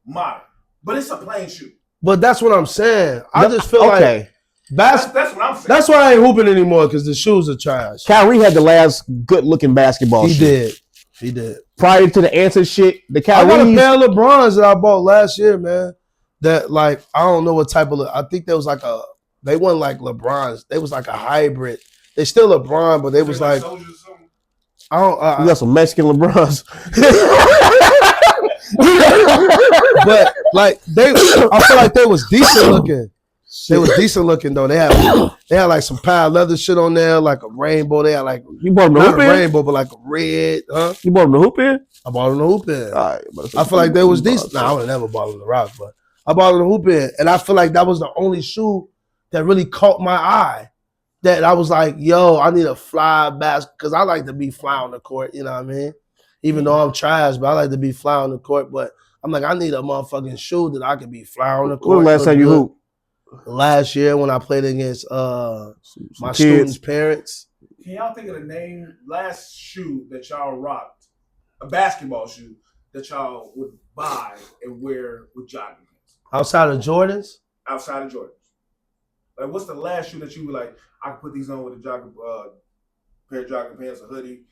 modern. But it's a plain shoe. But that's what I'm saying. I just feel like that's what I'm saying. That's why I ain't hooping anymore because the shoes are trash. Kyrie had the last good looking basketball shoe. He did. Prior to the answer shit, the Kyrie. I got a pair of LeBrons that I bought last year, man. That like I don't know what type of. I think there was like they weren't like LeBrons. They was like a hybrid. They still LeBron, but they was like I don't. You got some Mexican LeBrons. But like I feel like they was decent looking. They was decent looking though. They had like some pile leather shit on there, like a rainbow. They had like you bought them the not hoop a in? rainbow, but like a red. Huh? You bought them the hoop in? I bought them the hoop in. All right, I feel like they was decent. Nah, I would have never bought them the rock, but I bought them the hoop in, and I feel like that was the only shoe that really caught my eye. That I was like, yo, I need a fly basket because I like to be fly on the court. You know what I mean? Even though I'm trash, but I like to be fly on the court. But I'm like, I need a motherfucking shoe that I can be fly on the court. When last time you hooped? Last year when I played against my students' parents. Can y'all think of the last shoe that y'all rocked? A basketball shoe that y'all would buy and wear with jogging pants? Outside of Jordans? Outside of Jordans. Like, what's the last shoe that you were like, I can put these on with a pair of jogging pants, a hoodie?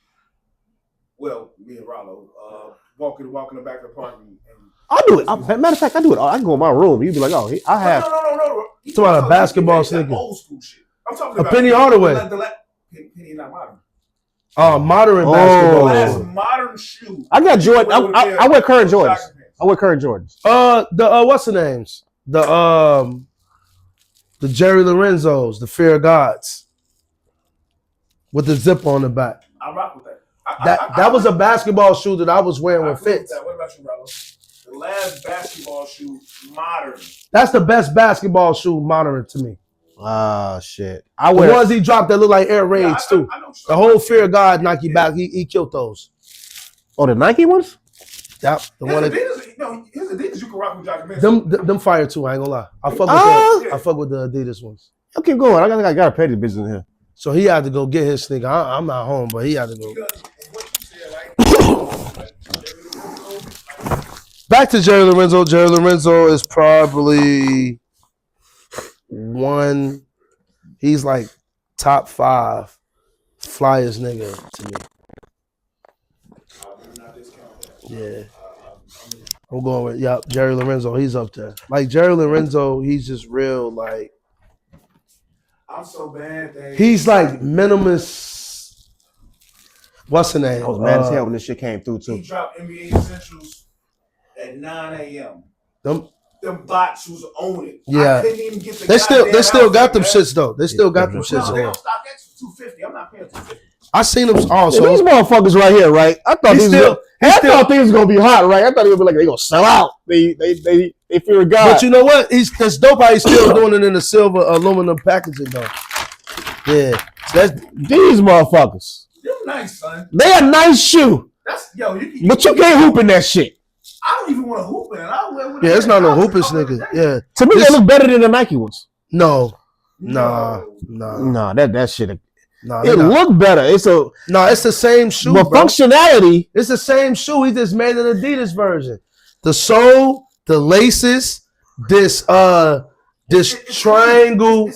Well, me and Rollo, walking the back of the park. I'll do it. Matter of fact, I do it. I can go in my room. You'd be like, oh, I have. No. You talking about a basketball sneaker? Old school shit. I'm talking about Penny Hardaway. Penny not modern. Modern basketball. Last modern shoe. I got Jordan. I wear current Jordans. I wear current Jordans. What's the names? The Jerry Lorenzos, the Fear of Gods, with the zip on the back. I rock with that. That was a basketball shoe that I was wearing with fits. What about you, Rollo? The last basketball shoe, modern. That's the best basketball shoe, modern to me. Ah, shit. The ones he dropped that look like Air Raids too. The whole Fear of God Nike back, he killed those. Oh, the Nike ones? His Adidas you can rock with jogging pants. Them fire too. I ain't gonna lie. I fuck with the Adidas ones. I'll keep going. I got a petty business in here. So he had to go get his sneaker. I'm not home, but he had to go. Back to Jerry Lorenzo. Jerry Lorenzo is probably one. He's like top 5 flyest nigga to me. Yeah. I'm going with Jerry Lorenzo. He's up there. Like Jerry Lorenzo, he's just real like. I'm so bad. He's like minimalist. What's the name? I was mad as hell when this shit came through too. He dropped NBA Essentials at 9 a.m. Them bots was on it. Yeah. I couldn't even get the they still got them shits though. They still got them shits. No, they on StockX for $250. I'm not paying $250. I seen them also. These motherfuckers right here, right? I thought these was gonna be hot, right? I thought it would be like they gonna sell out. They fear of God. But you know what? It's dope how he's still doing it in the silver aluminum packaging though. Yeah. So these motherfuckers. They're nice, son. They a nice shoe. But you can't hoop in that shit. I don't even want to hoop in it. Yeah, it's not no hooping nigga. Yeah. To me, they look better than the Nike ones. No. That shit. No, it look better. It's the same shoe. But functionality. It's the same shoe. He just made an Adidas version. The sole, the laces, this triangle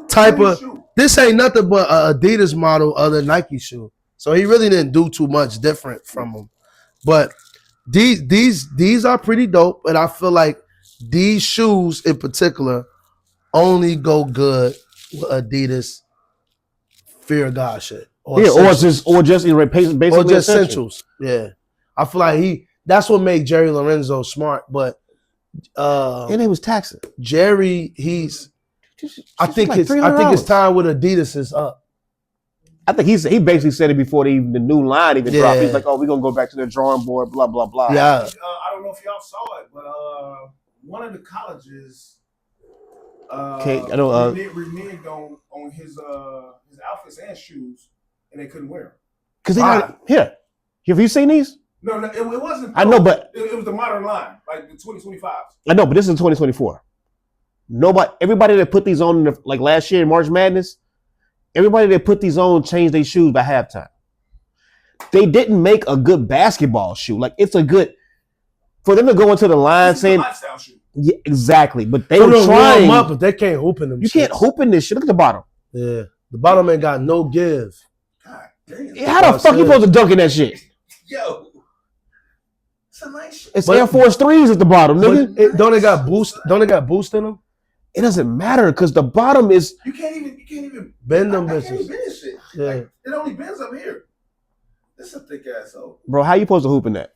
type of shoe. This ain't nothing but an Adidas model of the Nike shoe. So he really didn't do too much different from them. But these are pretty dope, and I feel like these shoes in particular only go good with Adidas Fear of God shit. Or Yeah, essentials. or just basically Or just essential. essentials. Yeah. I feel like that's what made Jerry Lorenzo smart. But And they was taxing. Jerry, I think his time with Adidas is up. I think he basically said it before the new line even dropped. He's Yeah. like, "Oh, we're gonna go back to the drawing board." Blah blah blah. Yeah. I don't know if y'all saw it, but one of the colleges Okay, I know. reneged on his outfits and shoes, and they couldn't wear them. Because they got here. Have you seen these? No, it wasn't. I know, but it was the modern line, like the 2025s. I know, but this is 2024. Everybody that put these on like last year in March Madness, everybody that put these on changed their shoes by halftime. They didn't make a good basketball shoe. Like it's a good for them to go into the line saying lifestyle shoe. Yeah, exactly. But they They were trying. warm up, but they can't hoop in them. You can't hoop in this shit. Look at the bottom. Yeah. The bottom ain't got no give. God damn. How the fuck you supposed to dunk in that shit? Yo. It's a nice shit. It's Air Force 3s at the bottom, nigga. Don't they got boost? Don't they got boost in them? It doesn't matter because the bottom is. You can't even Bend them I can't even bitches. bend this shit. Yeah. Like, it only bends up here. This is a thick asshole. Bro, how you supposed to hoop in that?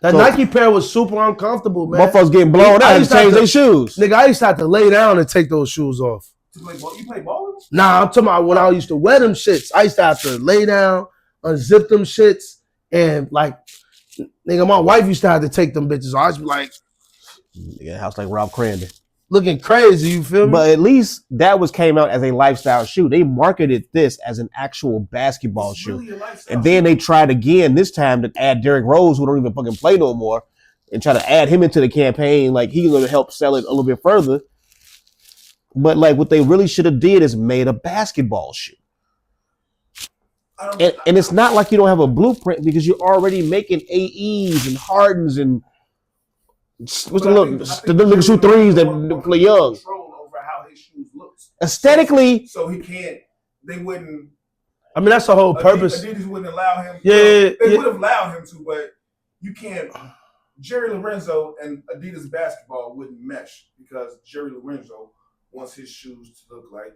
That So- Nike pair was super uncomfortable, man. Motherfuckers getting blown I out and used to have change to- their shoes. Nigga, I used to have to lay down and take those shoes off. To play ball, you play ball with them? Nah, I'm talking about when I used to wear them shits. I used to have to lay down, unzip them shits, and like, nigga, my wife used to have to take them bitches. I was like Yeah, house like Rob Crandon. looking crazy. You feel me? But at least that came out as a lifestyle shoe. They marketed this as an actual basketball It's shoe. really a lifestyle And then they tried again this time to add Derrick Rose, who don't even fucking play no more, and try to add him into the campaign. Like he's going to help sell it a little bit further. But like what they really should have did is made a basketball shoe. And it's not like you don't have a blueprint because you're already making AEs and Hardens and what's the little shoe threes that play young. Control over how his shoes looks. Aesthetically, So he can't. They wouldn't. I mean, that's the whole purpose. Adidas wouldn't allow him. Yeah, They yeah. would have allowed him to, but you can't. Jerry Lorenzo and Adidas basketball wouldn't mesh because Jerry Lorenzo wants his shoes to look like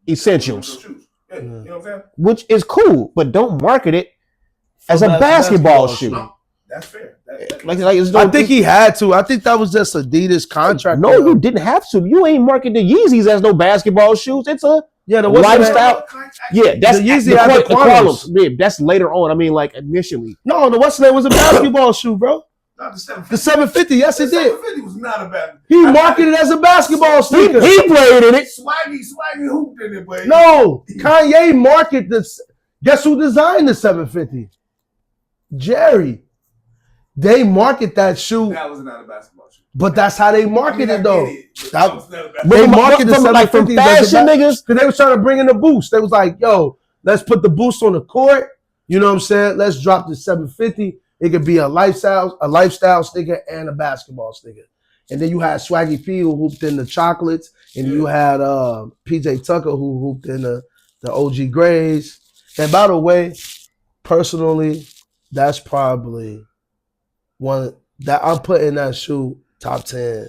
essentials, shoes. Yeah, you know what I'm saying? which is cool, but don't market it as a basketball shoe. No, that's fair. I think he had to. I think that was just Adidas contract. No, you didn't have to. You ain't marketing the Yeezys as no basketball shoes. It's a the lifestyle. Yeah, that's The Yeezy the had the Quanums. Yeah, that's later on. I mean, like initially. No, the what's name was a basketball shoe, bro. Not the 750. The 750, yes, it The did. 750 was not a bad. He marketed it as a basketball sneaker. He played in it. Swaggy hooped in it, but No, Kanye marketed this. Guess who designed the 750? Jerry. They market that shoe, that was not a basketball shoe. but that's how they market it though. That was not a basketball They From- marketed the from, like, from 750 as a fashion niggas. because they was trying to bring in the boost. They was like, yo, let's put the boost on the court. You know what I'm saying? Let's drop the 750. It could be a lifestyle sneaker and a basketball sneaker. And then you had Swaggy P who hooped in the chocolates, and you had PJ Tucker who hooped in the OG Grays. And by the way, personally, that's probably one that I'm putting that shoe top 10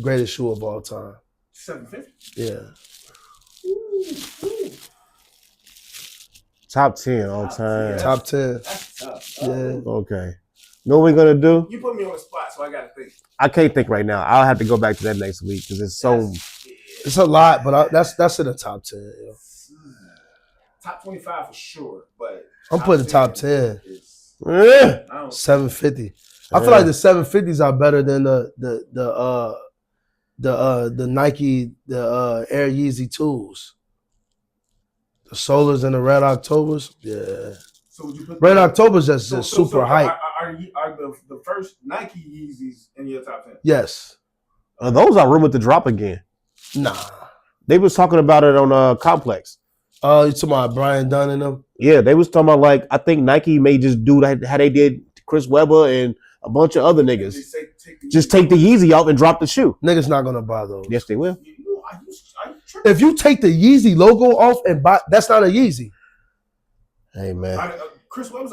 greatest shoe of all time. 750. Yeah. Top 10 all time. Top 10. That's tough. Yeah. Okay. Know what we're gonna do? You put me on the spot, so I gotta think. I can't think right now. I'll have to go back to that next week because it's so. It's a lot, but that's in the top 10. Yeah. Top 25 for sure, but I'm putting top 10. is- Eh. I don't 750. I feel like the 750s are better than the Nike Air Yeezy 2s. The Solars and the Red Octobers. Yeah. So would you put Red October's just super hype. Are the first Nike Yeezys in your top 10? Yes. Those are rumored to drop again. Nah. They was talking about it on Complex. You talking about Brian Dunn and them? Yeah, they was talking about like I think Nike may just do that how they did Chris Webber and a bunch of other niggas. Just take the Yeezy off and drop the shoe. Niggas not gonna buy those. Yes, they will. Are you tripping? If you take the Yeezy logo off and buy, that's not a Yeezy. Hey man, Chris Webber's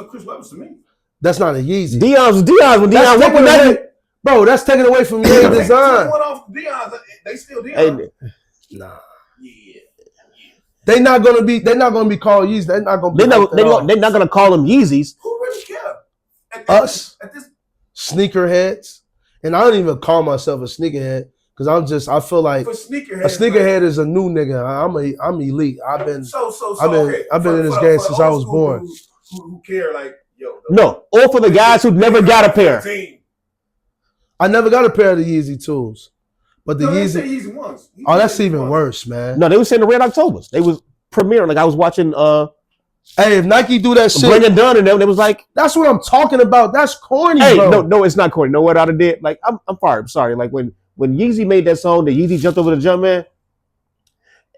to me. That's not a Yeezy. Dion's when Dion That's went taken with away, Nike. bro. That's taken away from your design. Went off Dion's. They still Dion. Hey, Nah. Yeah. They're not gonna be called Yeezys. They're not gonna be. They're not gonna call them Yeezys. Who really care? Us at this sneakerheads, and I don't even call myself a sneakerhead because I feel like for sneakerheads, a sneakerhead is a new nigga. I'm elite. I've been in this game since I was born. Who care like yo? No, or for the guys who never got a pair. I never got a pair of the Yeezy tools, but the Yeezy ones. Oh, that's even worse, man. No, they were saying the Red Octobers. They was premiering. Like I was watching. Hey, if Nike do that shit, Bring It Done, and them, it was like that's what I'm talking about. That's corny. Hey, bro. no, it's not corny. Know what I did? Like I'm fired. I'm sorry. Like when Yeezy made that song, the Yeezy jumped over the jump man.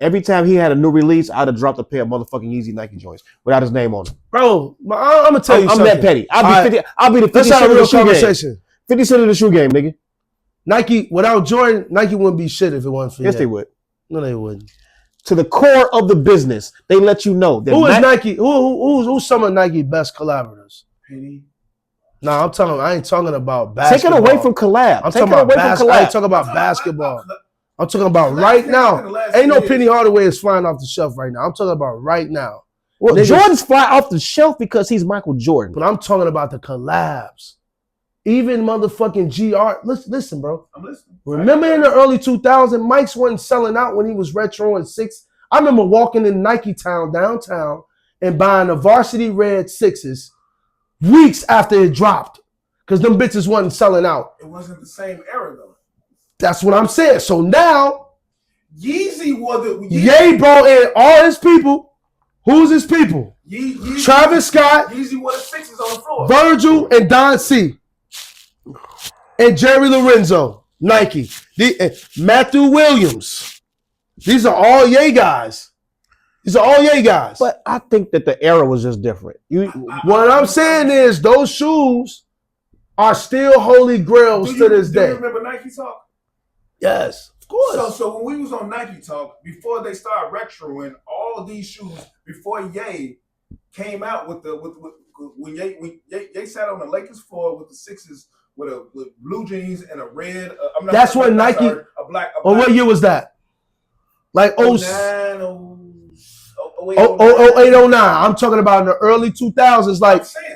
Every time he had a new release, I'd have dropped a pair of motherfucking Yeezy Nike joints without his name on them. Bro, I'm gonna tell you something. I'm that petty. I'll be the 50 Let's have cent a of real the shoe conversation. game. 50 cent of the shoe game, nigga. Nike, without Jordan, Nike wouldn't be shit if it wasn't for Yes, Ye. they would. No, they wouldn't. To the core of the business, they let you know that Who is Nike? Who's some of Nike's best collaborators? Penny. No, I ain't talking about basketball. Take it away from collab. I'm talking about basketball. I ain't talking about basketball. I'm talking about right now. Ain't no Penny Hardaway is flying off the shelf right now. I'm talking about right now. Well, Niggas, Jordan's fly off the shelf because he's Michael Jordan. But I'm talking about the collabs. Even motherfucking GR. Listen, bro. I'm listening. Remember in the early 2000s, Mike's wasn't selling out when he was retro in 6. I remember walking in Nike Town downtown and buying the varsity red 6s weeks after it dropped because them bitches wasn't selling out. It wasn't the same era though. That's what I'm saying. So now, Yeezy was the Ye brought in all his people. Who's his people? Yeezy, Travis Scott, Yeezy wore the 6s on the floor. Virgil, and Don C. And Jerry Lorenzo, Nike. Matthew Williams. These are all Ye guys. But I think that the era was just different. What I'm saying is those shoes are still holy grails to this day. Do you remember Nike Talk? Yes, of course. So when we was on Nike Talk, before they started retroing all these shoes, before Ye came out with when Ye sat on the Lakers floor with the 6s with blue jeans and a red. That's when Nike. A black. What year was that? Like 09, 08, 09. I'm talking about in the early 2000s,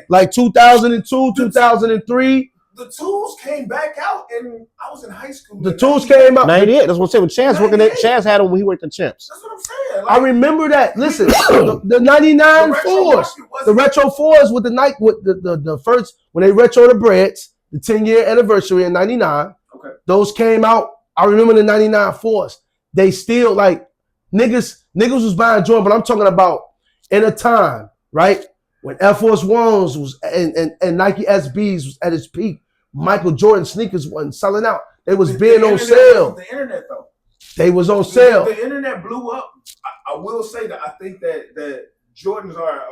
like 2002, 2003. The tools came back out, and I was in high school. The tools came out. 98. That's what I'm saying. When Chaz working at Chaz had them when he worked at Champs. That's what I'm saying. I remember that. Listen, the 99 4s, the retro 4s with the Nike, with the first when they retro the Breads, the 10-year anniversary in 99. Okay. Those came out. I remember the 99 4s. They still like niggas was buying Jordan, but I'm talking about in a time, right? When Air Force Ones was and Nike SBs was at its peak. Michael Jordan sneakers wasn't selling out. They was being on sale. The internet though. They was on sale. The internet blew up. I will say that I think that Jordans are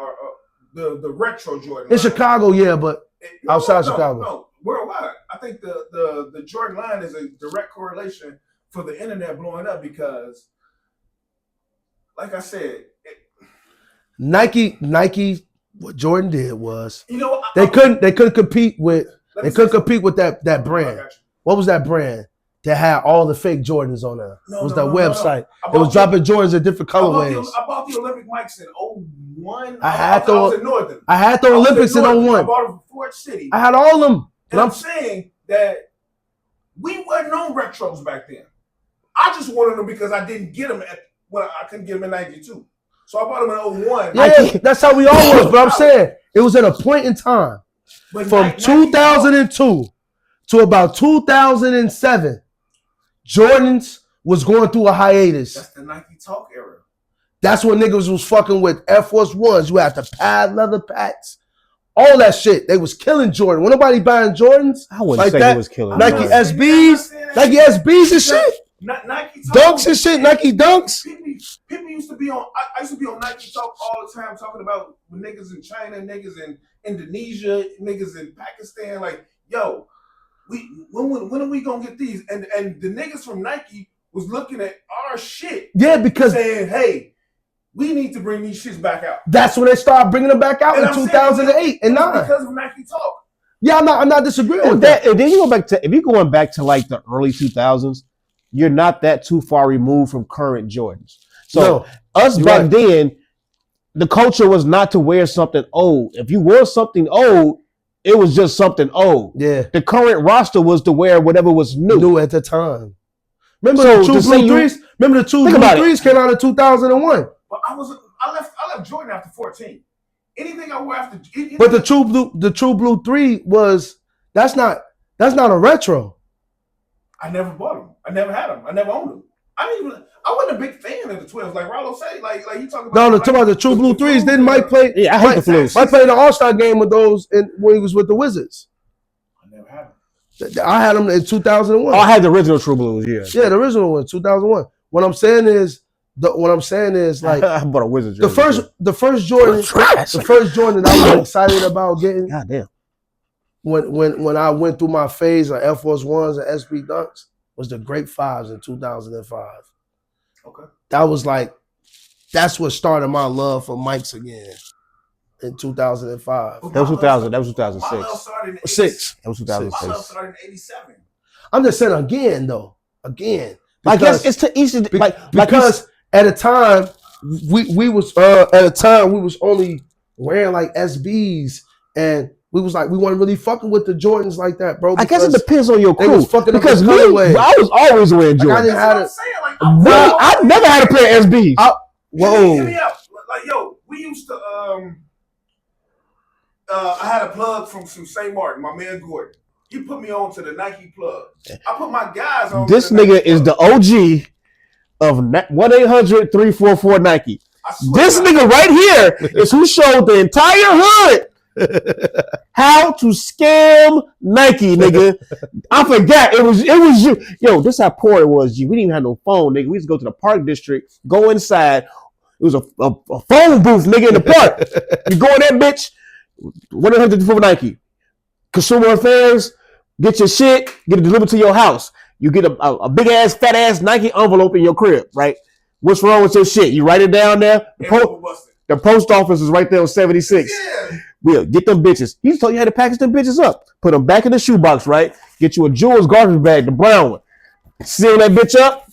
the retro Jordan. In Chicago, yeah, but outside Chicago. No, worldwide. I think the Jordan line is a direct correlation for the internet blowing up because, like I said, Nike. What Jordan did was they couldn't compete with that brand. What was that brand that had all the fake Jordans on there? It was that website. It was dropping Jordans in different colorways. I bought the Olympic mics in 01. I had the Olympics in 01. I bought them from Fort City. I had all of them. And I'm saying that we wasn't on retros back then. I just wanted them because I didn't get them when I couldn't get them in 92. So I bought them in 01. Yeah, that's how we all was. But I'm saying it was at a point in time from 2002 to about 2007. Jordans was going through a hiatus. That's the Nike Talk era. That's when niggas was fucking with Air Force Ones. You had the pad leather packs. All that shit. They was killing Jordan. When nobody buying Jordans, I wouldn't like say that, he was killing Nike Jordan. SBs and shit. Nike Talk, Dunks and shit. Nike Dunks. People used to be on. I used to be on Nike Talk all the time, talking about niggas in China, niggas in Indonesia, niggas in Pakistan. Like, yo, when are we gonna get these? And the niggas from Nike was looking at our shit. Yeah, because saying, hey, we need to bring these shits back out. That's when they started bringing them back out in 2008 and 9. Because of Nike Talk. Yeah, I'm not disagreeing with that. And then you go back to, if you're going back to like the early 2000s, you're not that too far removed from current Jordans. So us back then, the culture was not to wear something old. If you wore something old, it was just something old. Yeah. The current roster was to wear whatever was new. New at the time. Remember So the two to say blue threes? Remember the two Think blue about it. threes came out in 2001. But I left Jordan after 14. Anything I wore after. But the true blue 3 was that's not a retro. I never bought them. I never had them. I never owned them. I wasn't a big fan of the 12s, like Rollo said. Like you talking about. No, talking about the true blue 3s. Didn't Mike play? Yeah, I hate the Flus. Mike played the All-Star game with those when he was with the Wizards. I never had them. I had them in 2001. Oh, I had the original True Blues, yeah. Yeah, the original one, 2001. What I'm saying is like I bought a Wizards the first Jordan that I was excited about getting. God damn. When I went through my phase of Air Force Ones and SB Dunks was the Great Fives in 2005. Okay. That's what started my love for Mike's again in 2005. That was 2000. That was My 2006. love started in 6. That was My love 2006. started in 87. I'm just saying again though. Again. I guess it's to each because at a time we was only wearing like SBs and we weren't really fucking with the Jordans like that, bro. I guess it depends on your they crew. was fucking up Because the me, colorway. I was always wearing Like, I Jordans. didn't have That's it. what I'm saying. Like, I never had a pair of SBs. Whoa. Hit me up. Like, yo, we used to. I had a plug from St. Martin, my man Gordon. He put me on to the Nike plug. I put my guys on. This to the nigga Nike is the plug. OG of 1-800-344 Nike. I swear This to God. nigga right here is who showed the entire hood how to scam Nike, nigga. I forgot. It was you. Yo, this how poor it was, G. We didn't even have no phone, nigga. We used to go to the park district, go inside. It was a phone booth, nigga, in the park. You go in that bitch, 1-800-344 Nike. Consumer Affairs, get your shit, get it delivered to your house. You get a big ass, fat ass Nike envelope in your crib, right? What's wrong with your shit? You write it down there. The post office is right there on 76. Yeah. We'll get them bitches. He told you how to package them bitches up. Put them back in the shoebox, right? Get you a Jewel's garbage bag, the brown one. Seal that bitch up.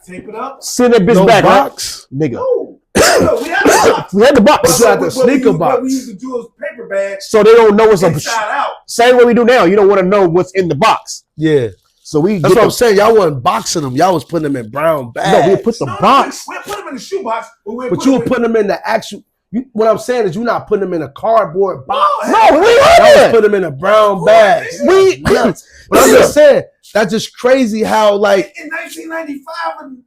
Tape it up. Send that bitch No back, box. right? Nigga. No, we had a box. We had the box. You had the sneaker What box. we used to do is paper bags So they don't know what's up. inside out. Same way we do now. You don't want to know what's in the box. Yeah. So we That's get what I'm saying. Y'all wasn't boxing them. Y'all was putting them in brown bags. No, we put the No, box. We'll put them in the shoebox, But you were putting them in the actual. What I'm saying is you're not putting them in a cardboard box. No, we Y'all was had putting them in a brown bag. We Nuts. But I'm just saying that's just crazy how like in 1995.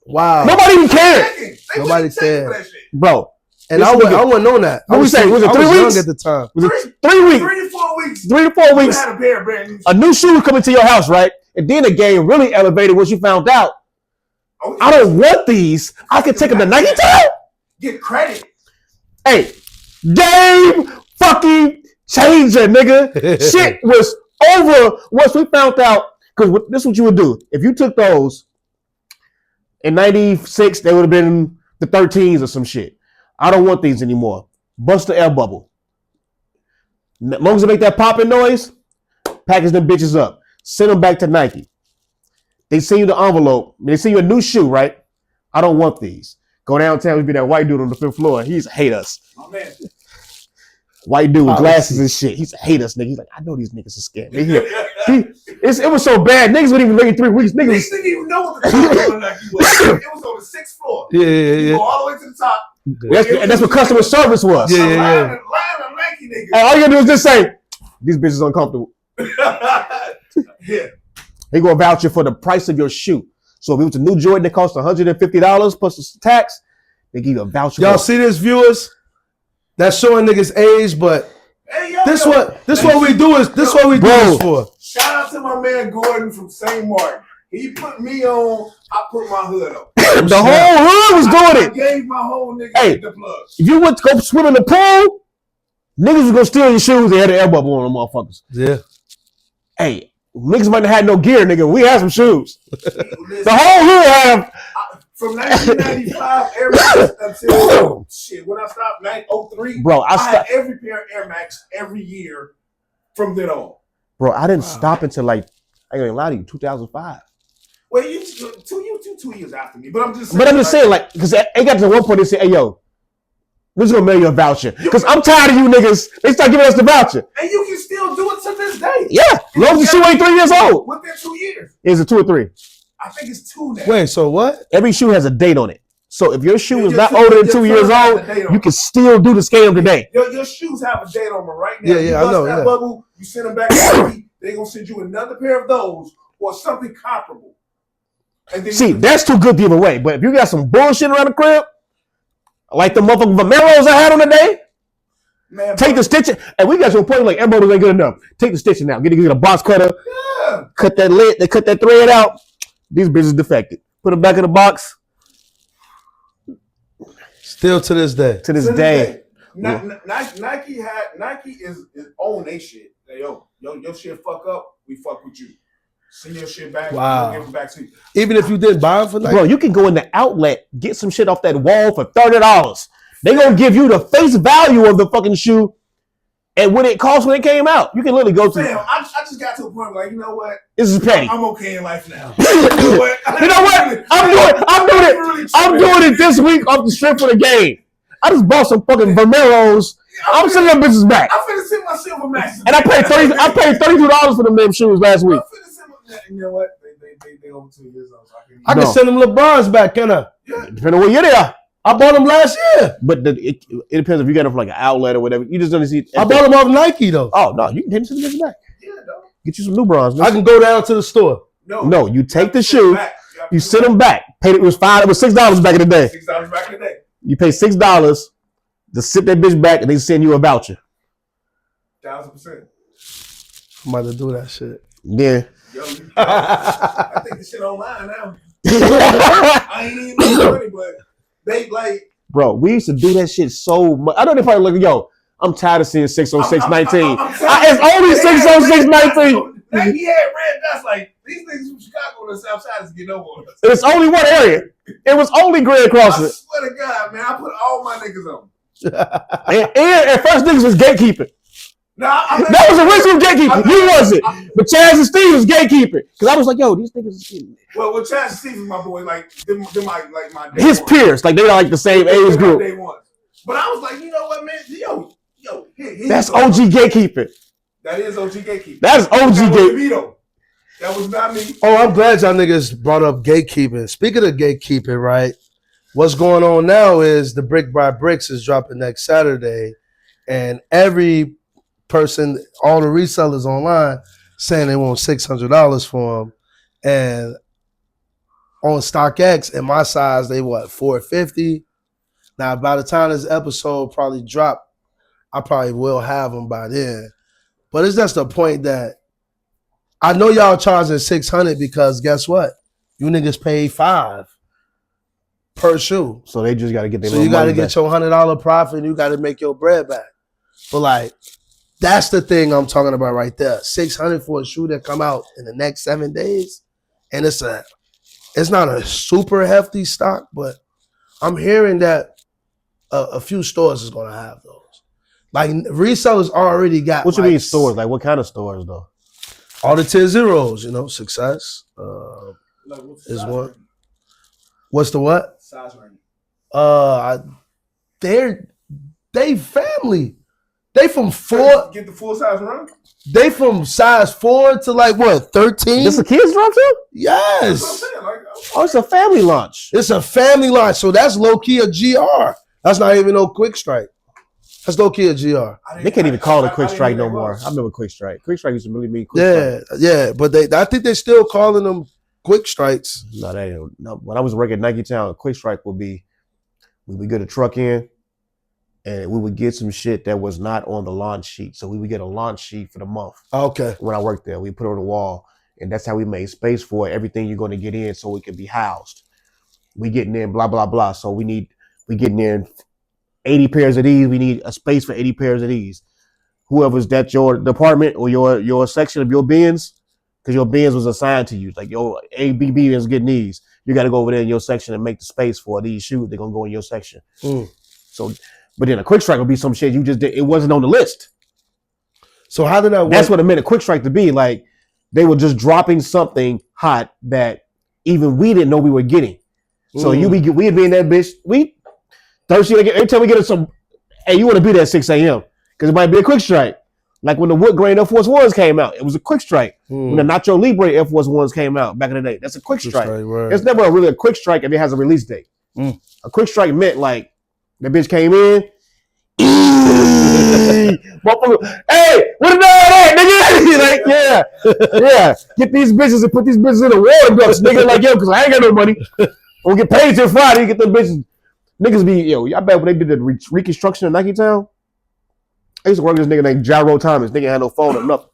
wow. Nobody even cared, Nobody cared. That shit. bro. And This I nigga- wasn't on that. What we say? Was it 3 young weeks? at the time? Was it Three- 3 weeks? 3 to 4 weeks. 3 to 4 We weeks. had a pair of brand new. A new shoe was coming to your house, right? And then the game really elevated once you found out. Oh, I don't want these. I can take them to Nike Town. get credit. Hey, game fucking changer, nigga. Shit was over once we found out. Because this is what you would do. If you took those in 96, they would have been the 13s or some shit. I don't want these anymore. Bust the air bubble. As long as they make that popping noise, package them bitches up. Send them back to Nike. They send you the envelope. They send you a new shoe, right? I don't want these. Go downtown, we be that white dude on the 5th floor. He's hate us. My man. White dude with glasses and shit. He's hate us, nigga. He's like, I know these niggas are scared. They here. It was so bad. Niggas wouldn't even make it 3 weeks. Niggas Niggas. didn't even know what the top of Nike was. It was on the 6th floor. Yeah, You go all the way to the top. That's what customer service was. Yeah, A yeah, line yeah. of Nike And niggas. all you gotta do is just say, these bitches uncomfortable. Yeah. They gonna vouch you for the price of your shoe. So if it was a new Jordan that cost $150 plus the tax, they give you a voucher. Y'all see this, viewers? That's showing niggas age, but Hey, yo, this yo. what we do is this what we do Bro. this for. Shout out to my man Gordon from St. Martin. He put me on. I put my hood on. the whole hood was doing I it. gave my whole nigga Hey. the plug. If you went to go swim in the pool, niggas was gonna steal your shoes. They had an air bubble on them motherfuckers. Yeah. Hey, niggas might have had no gear, nigga. We had some shoes. Listen, The whole hood had from 1995 Air Max until shit when I stopped 1903, Bro, I had stopped. every pair of Air Max every year from then on. Bro, I didn't stop until like, I ain't gonna lie to you, 2005. Well, you 2 years after me, but I'm just saying. But I'm just saying, like, because they got to one point they say, "Hey, yo, we're just gonna mail you a voucher." Because I'm tired of you niggas. They start giving us the voucher. And you can still do it to this day. Yeah, long as the shoe ain't 3 years old. Within 2 years. Is it 2 or 3? I think it's 2 now. Wait, so what? Every shoe has a date on it. So if your shoe is Your not shoe- older than your 2 shoe years has old, a date on you it. can still do the scam today. Your shoes have a date on them right now. Yeah, You I bust know, that yeah. bubble, you send them back to Nike, they're gonna send you another pair of those or something comparable. And then See, that's too good to give away. But if you got some bullshit around the crib, like the motherfucking Vomeros I had on the day, man, take the stitching. And we got to a point like everybody ain't good enough. Take the stitching out. Get a box cutter. Yeah. Cut that lid. They cut that thread out. These bitches defected. Put them back in the box. Still to this day. To this day. Nike is own they shit. Like, yo, your shit fuck up, we fuck with you. Send your shit back. Wow. We'll give it back to you. Even if you didn't buy them for Nike? Bro, you can go in the outlet, get some shit off that wall for $30. They gonna give you the face value of the fucking shoe and what it cost when it came out. You can literally go to. Damn, I just got to a point where, like, you know what? This is petty. I'm okay in life now. You know what? I'm doing it this week off the strip for the game. I just bought some fucking Vomeros. I'm sending them bitches back. I'm finna send my Silver Maxes. And I paid $32 for them damn shoes last week. You know what? They over 2 years old. So I can send them LeBrons back, can I? Yeah. Depending on what year they are. I bought them last year. But it depends if you get them from like an outlet or whatever. You just don't see. I bought them off Nike though. Oh no, you can take them to the back. Yeah, dog. Get you some new bronze. I can go down to the store. No, you take the shoe, you send them back. Paid it was $6 back in the day. $6 back in the day. You pay $6 to sit that bitch back, and they send you a voucher. 1,000%. I'm about to do that shit. Yeah. Yo, I think this shit online now. I ain't even making money, but they like. Bro, we used to do that shit so much. I know they probably look, yo, I'm tired of seeing 60619. It's only 60619. Nike had red dust. Like, these niggas from Chicago on the south side is getting over on us. It's only one area. It was only Grand I Crossing. swear to God, man, I put all my niggas on. And at first niggas was gatekeeping. Nah, That was original gatekeeping. You wasn't. But Chaz and Steve was gatekeeping. Because I was like, yo, these niggas is getting. Well, Chaz Steve is my boy. Like, them my day His ones. peers. Like, they're like the same age group. Day ones. But I was like, you know what, man? Yo, That's OG gatekeeping. That is OG gatekeeping. That is OG gatekeeping. That was not me. Oh, I'm glad y'all niggas brought up gatekeeping. Speaking of gatekeeping, right? What's going on now is the Brick by Bricks is dropping next Saturday, and every person, all the resellers online, saying they want $600 for them, and on StockX in my size they what $450. Now by the time this episode probably drop, I probably will have them by then. But it's just the point that I know y'all charging $600 because guess what? You niggas paid $5 per shoe. So they just got to get their So you got to money get back. your $100 profit and you got to make your bread back. But like, that's the thing I'm talking about right there. $600 for a shoe that come out in the next 7 days. And it's not a super hefty stock, but I'm hearing that a few stores is going to have those. Like resellers already got. What you mean stores? Like what kind of stores though? All the tier zeros, Success is one. What's the what? Size range. They family. They from 4. Get the full size run. They from size 4 to like what 13? This a kids drop too? That's what I'm Yes. saying. Like, Oh, it's a family lunch. It's a family line, so that's low key a GR. That's not even no Quick Strike. That's low key a GR. They can't even call it Quick Strike no more. I remember Quick Strike. Quick Strike used to really mean Quick Strike. Yeah, but I think they're still calling them Quick Strikes. No, they don't. No, when I was working at Nike Town, Quick Strike would be we would get a truck in and we would get some shit that was not on the launch sheet. So we would get a launch sheet for the month. Okay. When I worked there, we put it on the wall, and that's how we made space for everything you're going to get in, so it can be housed. We getting in blah blah blah. So we getting in 80 pairs of these. We need a space for 80 pairs of these. Whoever's that your department or your section of your bins, because your bins was assigned to you. Like your ABB is getting these. You got to go over there in your section and make the space for these shoes. They're gonna go in your section. So, but then a Quick Strike would be some shit you just did. It wasn't on the list. So how did that work? That's what it meant a Quick Strike to be. Like they were just dropping something hot that even we didn't know we were getting. So we'd be in that bitch. We thirsty. Like, every time we get some, hey, you want to be there at 6 a.m. because it might be a quick strike. Like when the wood grain Air Force Ones came out, it was a quick strike. When the Nacho Libre Air Force Ones came out back in the day, that's a quick strike. Right. It's never really a quick strike if it has a release date. A quick strike meant like the bitch came in. Hey, what the hell, nigga? Like, yeah. Get these bitches and put these bitches in the water ducts, nigga. Like, yo, because I ain't got no money. We'll get paid till Friday. Get them bitches. Niggas be, yo, I bet when they did the reconstruction in Nike Town, I used to work with this nigga named Gyro Thomas. Nigga had no phone or nothing.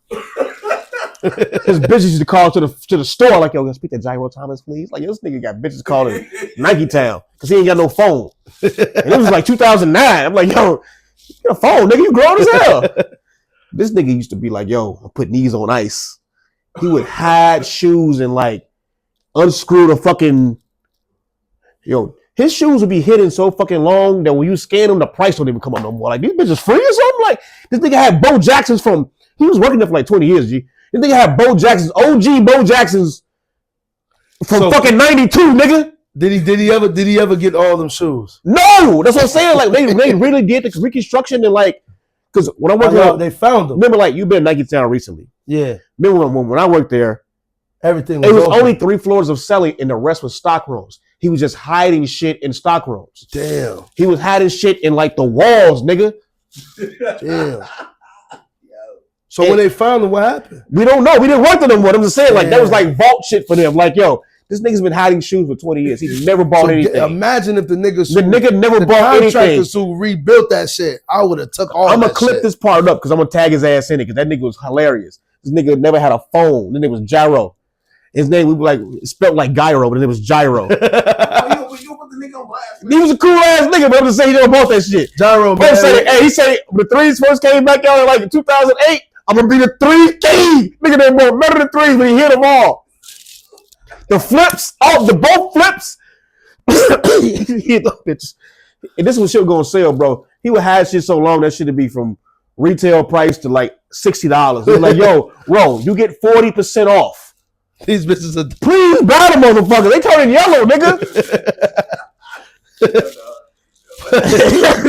His bitches used to call to the store like, yo, can I speak to Gyro Thomas, please? Like, yo, this nigga got bitches calling Nike Town because he ain't got no phone. And it was like 2009. I'm like, yo, get a phone, nigga. You grown as hell. This nigga used to be like, yo, I'm putting these on ice. He would hide shoes and like unscrew the fucking, yo, his shoes would be hidden so fucking long that when you scan them, the price don't even come up no more. Like, these bitches free or something? Like, this nigga had Bo Jacksons he was working there for like 20 years, G. This nigga had Bo Jacksons, OG Bo Jacksons from fucking 92, nigga. Did he ever get all them shoes? No, that's what I'm saying. Like, they really did the reconstruction and like, because when I worked there, they found them. Remember, like, you've been in Nike Town recently. Yeah. Remember when I worked there, everything was only 3 floors of selling and the rest was stock rooms. He was just hiding shit in stock rooms. Damn. He was hiding shit in like the walls, nigga. Damn. So when they found him, what happened? We don't know. We didn't work with them. I'm just saying, like, that was like vault shit for them. Like, yo, this nigga's been hiding shoes for 20 years. He's never bought anything. Imagine if the nigga never bought anything. Contractors who rebuilt that shit, I would have took all. I'm gonna clip this part up because I'm gonna tag his ass in it because that nigga was hilarious. This nigga never had a phone. His name was Gyro. His name was like spelled like gyro, but it was Gyro. You put the nigga on blast, man. He was a cool ass nigga, but I'm just saying he never bought that shit. Gyro, man. He said when the threes first came back out in like 2008. I'm gonna be the 3 king. Nigga, they more better than threes, but he hit them all. The flips, both flips. He hit the bitches. And this was shit going to sell, bro. He would have shit so long that shit would be from retail price to like $60. He was like, yo, bro, you get 40% off. These bitches are please buy them, motherfucker. They turning yellow, nigga.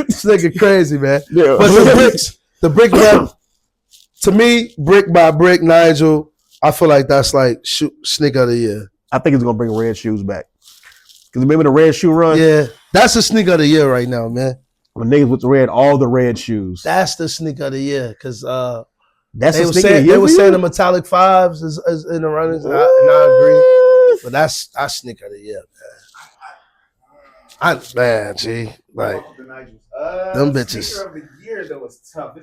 This nigga crazy, man. Yeah. But the brick rep, to me, brick by brick, Nigel, I feel like that's like sneaker of the year. I think it's gonna bring red shoes back. Cause remember the red shoe run? Yeah, that's the sneaker of the year right now, man. When niggas with all the red shoes. That's the sneaker of the year, cause that's they were saying the metallic 5s is in the runnings, and I agree. But that's sneaker of the year, man. Man, G, like them bitches. Sneaker of the year though was tough.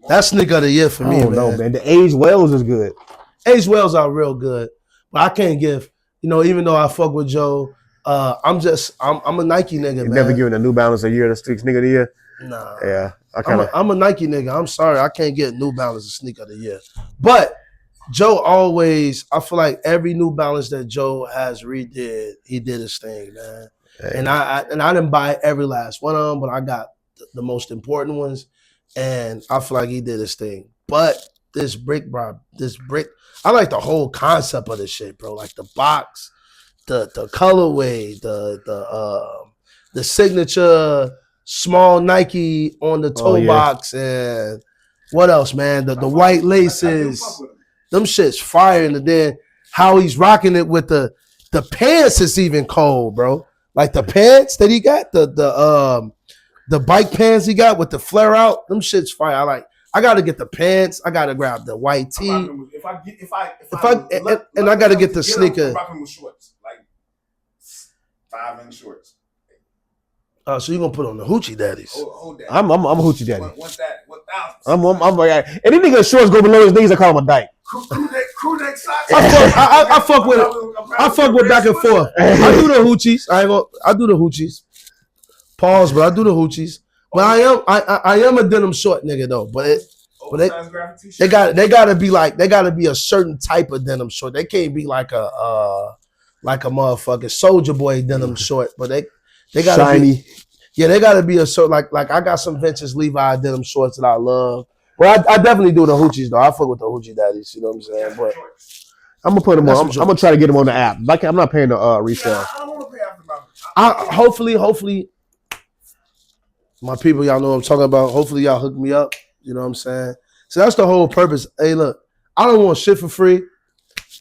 That's sneaker of the year for me, man. No, man. The Age Wells is good. Age Wells are real good, but I can't give. Even though I fuck with Joe, I'm a Nike nigga, man. Never giving a New Balance a year to sneaker of the year. Nah. Yeah, I'm a Nike nigga. I'm sorry, I can't get New Balance a sneaker of the year. But Joe always, I feel like every New Balance that Joe has redid, he did his thing, man. Hey. And I didn't buy every last one of them, but I got the most important ones, and I feel like he did his thing. But this brick, I like the whole concept of this shit, bro. Like the box, the colorway, the signature small Nike on the toe box, and what else, man? The white laces, them shit's fire. And then how he's rocking it with the pants is even cold, bro. Like the pants that he got, the bike pants he got with the flare out, them shit's fire. I gotta get the pants. I gotta grab the white tee. And I gotta get the sneaker. I'm rocking with shorts, like 5-inch shorts. So you gonna put on the hoochie daddies? Oh, daddy. I'm a hoochie daddy. What's that? What thousands? I'm like, and these niggas shorts go below his knees. I call him a dyke. Crew neck socks. I fuck with it. I fuck with back and forth. I do the hoochies. I do the hoochies. Pause, but I do the hoochies. But I am a denim short nigga though. But they gotta be a certain type of denim short. They can't be like a motherfucking Soldier Boy denim short. But they gotta shiny. They gotta be a sort like I got some vintage Levi denim shorts that I love. Well, I definitely do the hoochies though. I fuck with the hoochie daddies. You know what I'm saying? But I'm gonna put them That's on. what I'm gonna try to get them on the app. Like I'm not paying the resale. Yeah, I don't want to pay after my. Hopefully, my people, y'all know what I'm talking about. Hopefully, y'all hook me up. You know what I'm saying? So that's the whole purpose. Hey, look, I don't want shit for free.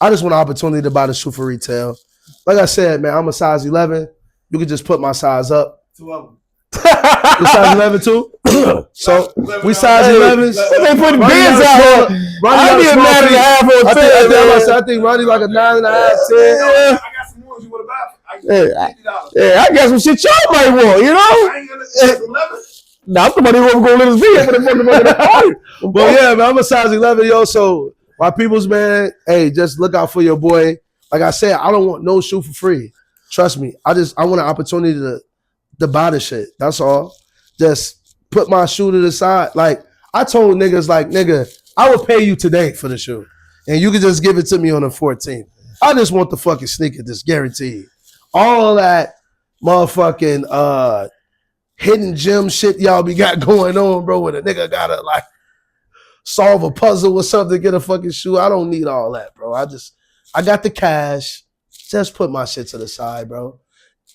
I just want an opportunity to buy the shoe for retail. Like I said, man, I'm a size 11. You can just put my size up. 2 of them. You size 11 too? So we size 11s. They putting Ronnie bids got a out. small- I Ronnie get got a mad at the half small on feet. I think Ronnie like a 9.5, 10. I got some ones you would have bought. $50. Yeah, I got some shit y'all might want, you know? I ain't gonna say 11. Nah, I'm somebody who gonna let us be for the fucking party. But yeah, man, I'm a size 11, yo. So my peoples, man, hey, just look out for your boy. Like I said, I don't want no shoe for free. Trust me. I want an opportunity to buy the shit. That's all. Just put my shoe to the side. Like I told niggas, like, nigga, I would pay you today for the shoe. And you can just give it to me on the 14th. I just want the fucking sneaker, just guaranteed. All that motherfucking hidden gem shit y'all be got going on, bro, where a nigga gotta like solve a puzzle or something to get a fucking shoe. I don't need all that, bro. I got the cash. Just put my shit to the side, bro.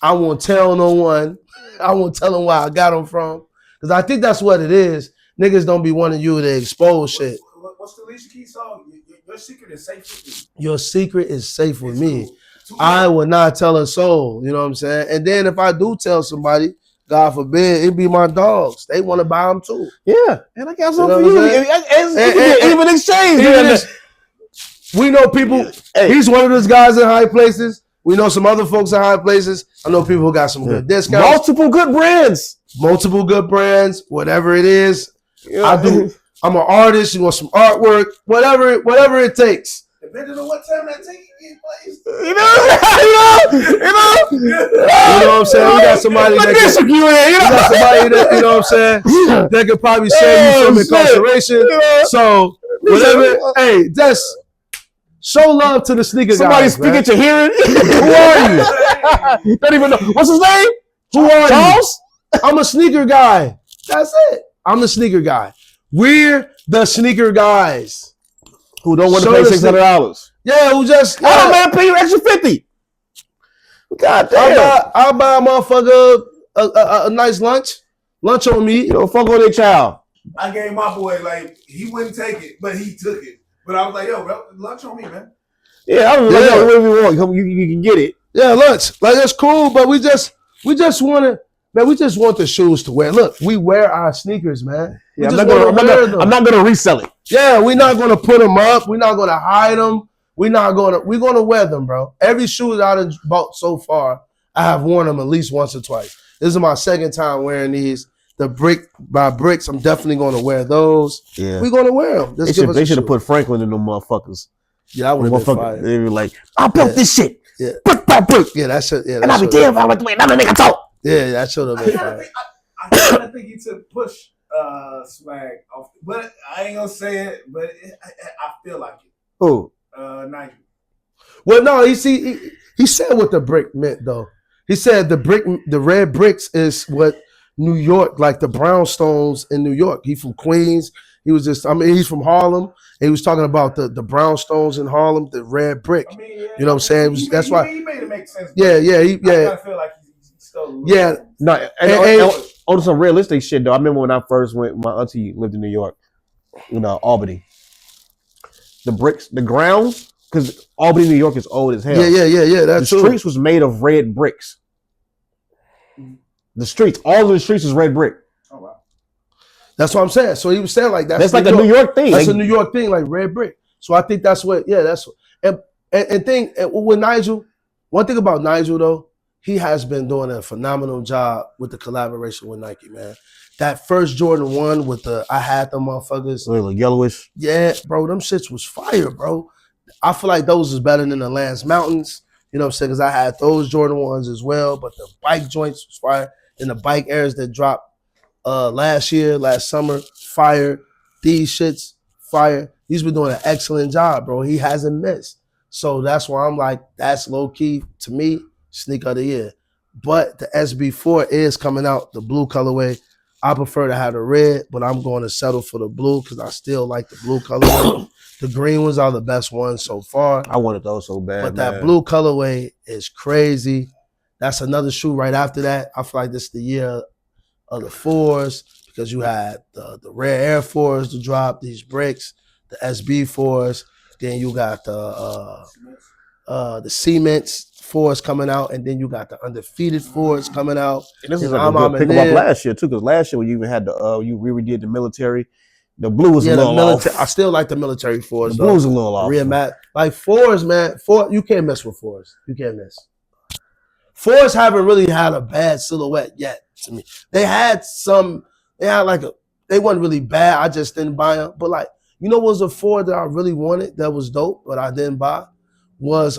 I won't tell no one. I won't tell them where I got them from. Because I think that's what it is. Niggas don't be wanting you to expose shit. What's the Alicia Keys song? Your secret is safe with me. Your secret is safe with It's me. cool. I will not tell a soul. You know what I'm saying? And then if I do tell somebody, God forbid, it be my dogs. They want to buy them too. Yeah, and I got something You for know you. what I'm And even exchange. We know people. Hey. He's one of those guys in high places. We know some other folks in high places. I know people who got some good discounts. Multiple good brands. Multiple good brands, whatever it is. Yeah. I do. I'm an artist. You want some artwork, whatever it takes. Depending on what time that ticket get placed. You know. You know what I'm saying? We got somebody that can, you got somebody that, you know what I'm saying, that could probably save you from incarceration. So whatever, hey, just show love to the sneaker Somebody guys. speak Man. at your hearing. Who are you? Don't even know. What's his name? Who are Charles? you? I'm a sneaker guy. That's it. I'm the sneaker guy. We're the sneaker guys. Who don't want to Show pay the $600. Yeah, who just Oh man, pay you extra 50. God damn. I'll buy a motherfucker a nice lunch. Lunch on me. You know, fuck on their child. I gave my boy, like, he wouldn't take it, but he took it. But I was like, yo, bro, lunch on me, man. Yeah, I was like, yo, whatever you want, you can get it. Yeah, lunch. Like, it's cool, but we just want to, man, we just want the shoes to wear. Look, we wear our sneakers, man. Yeah, I'm not gonna resell it. Yeah, we're not gonna put them up. We're not gonna hide them. We're gonna wear them, bro. Every shoe that I've bought so far, I have worn them at least once or twice. This is my second time wearing these. The brick by bricks, I'm definitely gonna wear those. Yeah, we're gonna wear them. they should have put Franklin in them motherfuckers. Yeah, I would have been fired. They were like, I built this shit. Yeah, brick by brick. Yeah, that's it. Yeah, and I be damn if I went to another nigga talk. Yeah, that should have been fired. I kind of think he took push swag off, but I ain't gonna say it. But I feel like it. Who? Nigel. Well, no, he said what the brick meant though. He said the red bricks is what New York, like the brownstones in New York. He from Queens. He's from Harlem. And he was talking about the brownstones in Harlem, the red brick. I mean, yeah, you know what I'm saying? That's why. He made it make sense. Yeah. I feel like he stole. Yeah. No, and on some realistic shit though. I remember when I first went. My auntie lived in New York, Albany. The bricks, the grounds, because Albany, New York is old as hell. Yeah. That's the streets was made of red bricks. The streets, all of the streets is red brick. Oh wow. That's what I'm saying. So he was saying like that's like a New York thing. That's a New York thing, like red brick. So I think that's what. Yeah, that's and with Nigel. One thing about Nigel though, he has been doing a phenomenal job with the collaboration with Nike, man. That first Jordan 1 with I had them motherfuckers. They look yellowish. Yeah, bro, them shits was fire, bro. I feel like those is better than the Lance Mountains. You know what I'm saying? Because I had those Jordan 1s as well, but the bike joints was fire. And the bike airs that dropped last summer, fire. These shits, fire. He's been doing an excellent job, bro. He hasn't missed. So that's why I'm like, that's low key to me, sneaker of the year. But the SB4 is coming out, the blue colorway. I prefer to have the red, but I'm going to settle for the blue because I still like the blue colorway. The green ones are the best ones so far. I wanted those so bad, but that blue colorway is crazy. That's another shoe right after that. I feel like this is the year of the 4s because you had the Rare Air 4s to drop, these bricks, the SB 4s. Then you got the Cements 4s coming out, and then you got the Undefeated 4s coming out. And this is like a good pick up last year too, because last year when you even had the you redid the military, the blue was a little off. I still like the military 4s. The blue's a little off. Like 4s, man. You can't mess with 4s. You can't miss. 4s haven't really had a bad silhouette yet to me. They wasn't really bad. I just didn't buy them. But like, you know what was a 4 that I really wanted that was dope, but I didn't buy? Was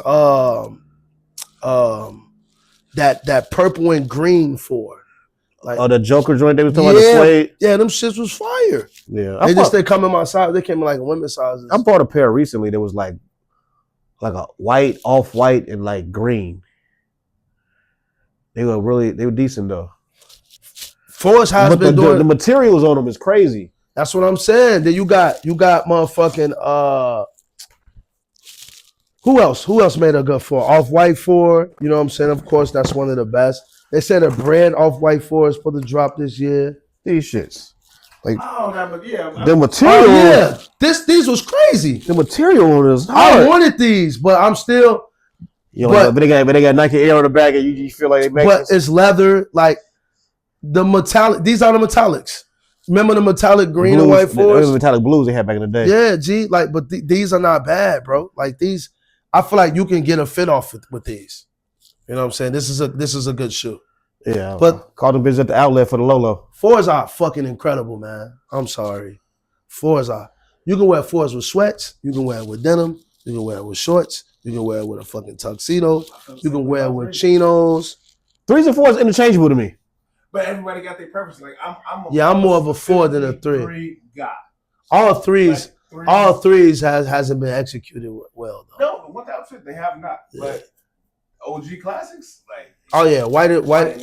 that purple and green 4. Like, the Joker joint they was talking about, the suede. Yeah, them shits was fire. Yeah. They come in my size. They came in like women's sizes. I bought a pair recently that was like a white, off-white, and like green. They were decent though. 4s has been doing the materials on them is crazy. That's what I'm saying. Then you got motherfucking who else made a good 4? Off-White 4, you know what I'm saying? Of course, that's one of the best. They said a brand Off-White 4 is supposed to drop this year. These shits. Like, oh, but yeah. The material. Oh, yeah. These was crazy. The material on this hard. I wanted these, but I'm still. But they got Nike Air on the back, and you feel like they make. But it's leather, like the metallic. These are the metallics. Remember the metallic green blues, and white 4s? The metallic blues they had back in the day. Yeah, G. Like, but these are not bad, bro. Like these, I feel like you can get a fit off with these. You know what I'm saying? This is a good shoe. Yeah, but called them bitches at the outlet for the Lolo. 4s are fucking incredible, man. I'm sorry. 4s are. You can wear 4s with sweats. You can wear it with denim. You can wear it with shorts. You can wear it with a fucking tuxedo. You can wear it with chinos. 3s and 4s interchangeable to me. But everybody got their purpose. Like I'm more of a 4 than a 3. 3 guy. All threes hasn't been executed well though. No, the 1,000 they have not. Yeah. But OG classics, like white and black.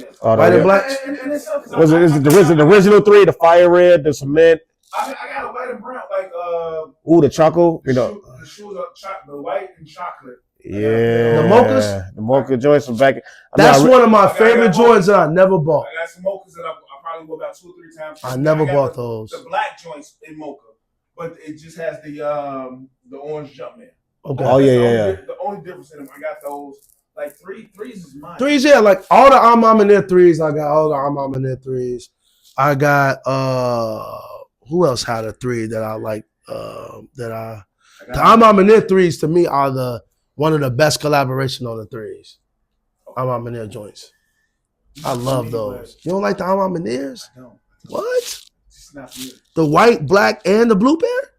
Was it the original 3, the fire red, the cement? I got a white and brown, like the chocolate, the shoes are the white and chocolate. Yeah, the mochas, the mocha joints from back. That's one of my favorite joints that I never bought. I got some mochas that I probably go about 2 or 3 times. I never bought those. The black joints in mocha, but it just has the orange Jumpman. Okay. Oh yeah. The only difference in them, I got those. Like threes is mine. 3s, yeah, like all the Armamener 3s. I got all the Armamener 3s. I got who else had a 3 that I like? The Armamener 3s to me are one of the best collaboration on the 3s. Armamener joints. I love those. You don't like the Armameners? I don't. What? It's not for me. The white, black, and the blue pair?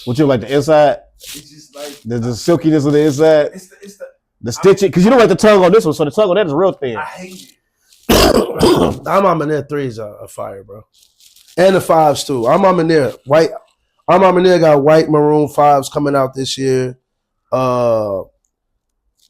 What you like the inside? It's just like the silkiness of the inside. It's the stitching, because you don't like the tongue on this one, so the tongue on that is real thin. I hate it. The Armamener 3s are fire, bro. And the 5s too. Armamener got white maroon 5s coming out this year.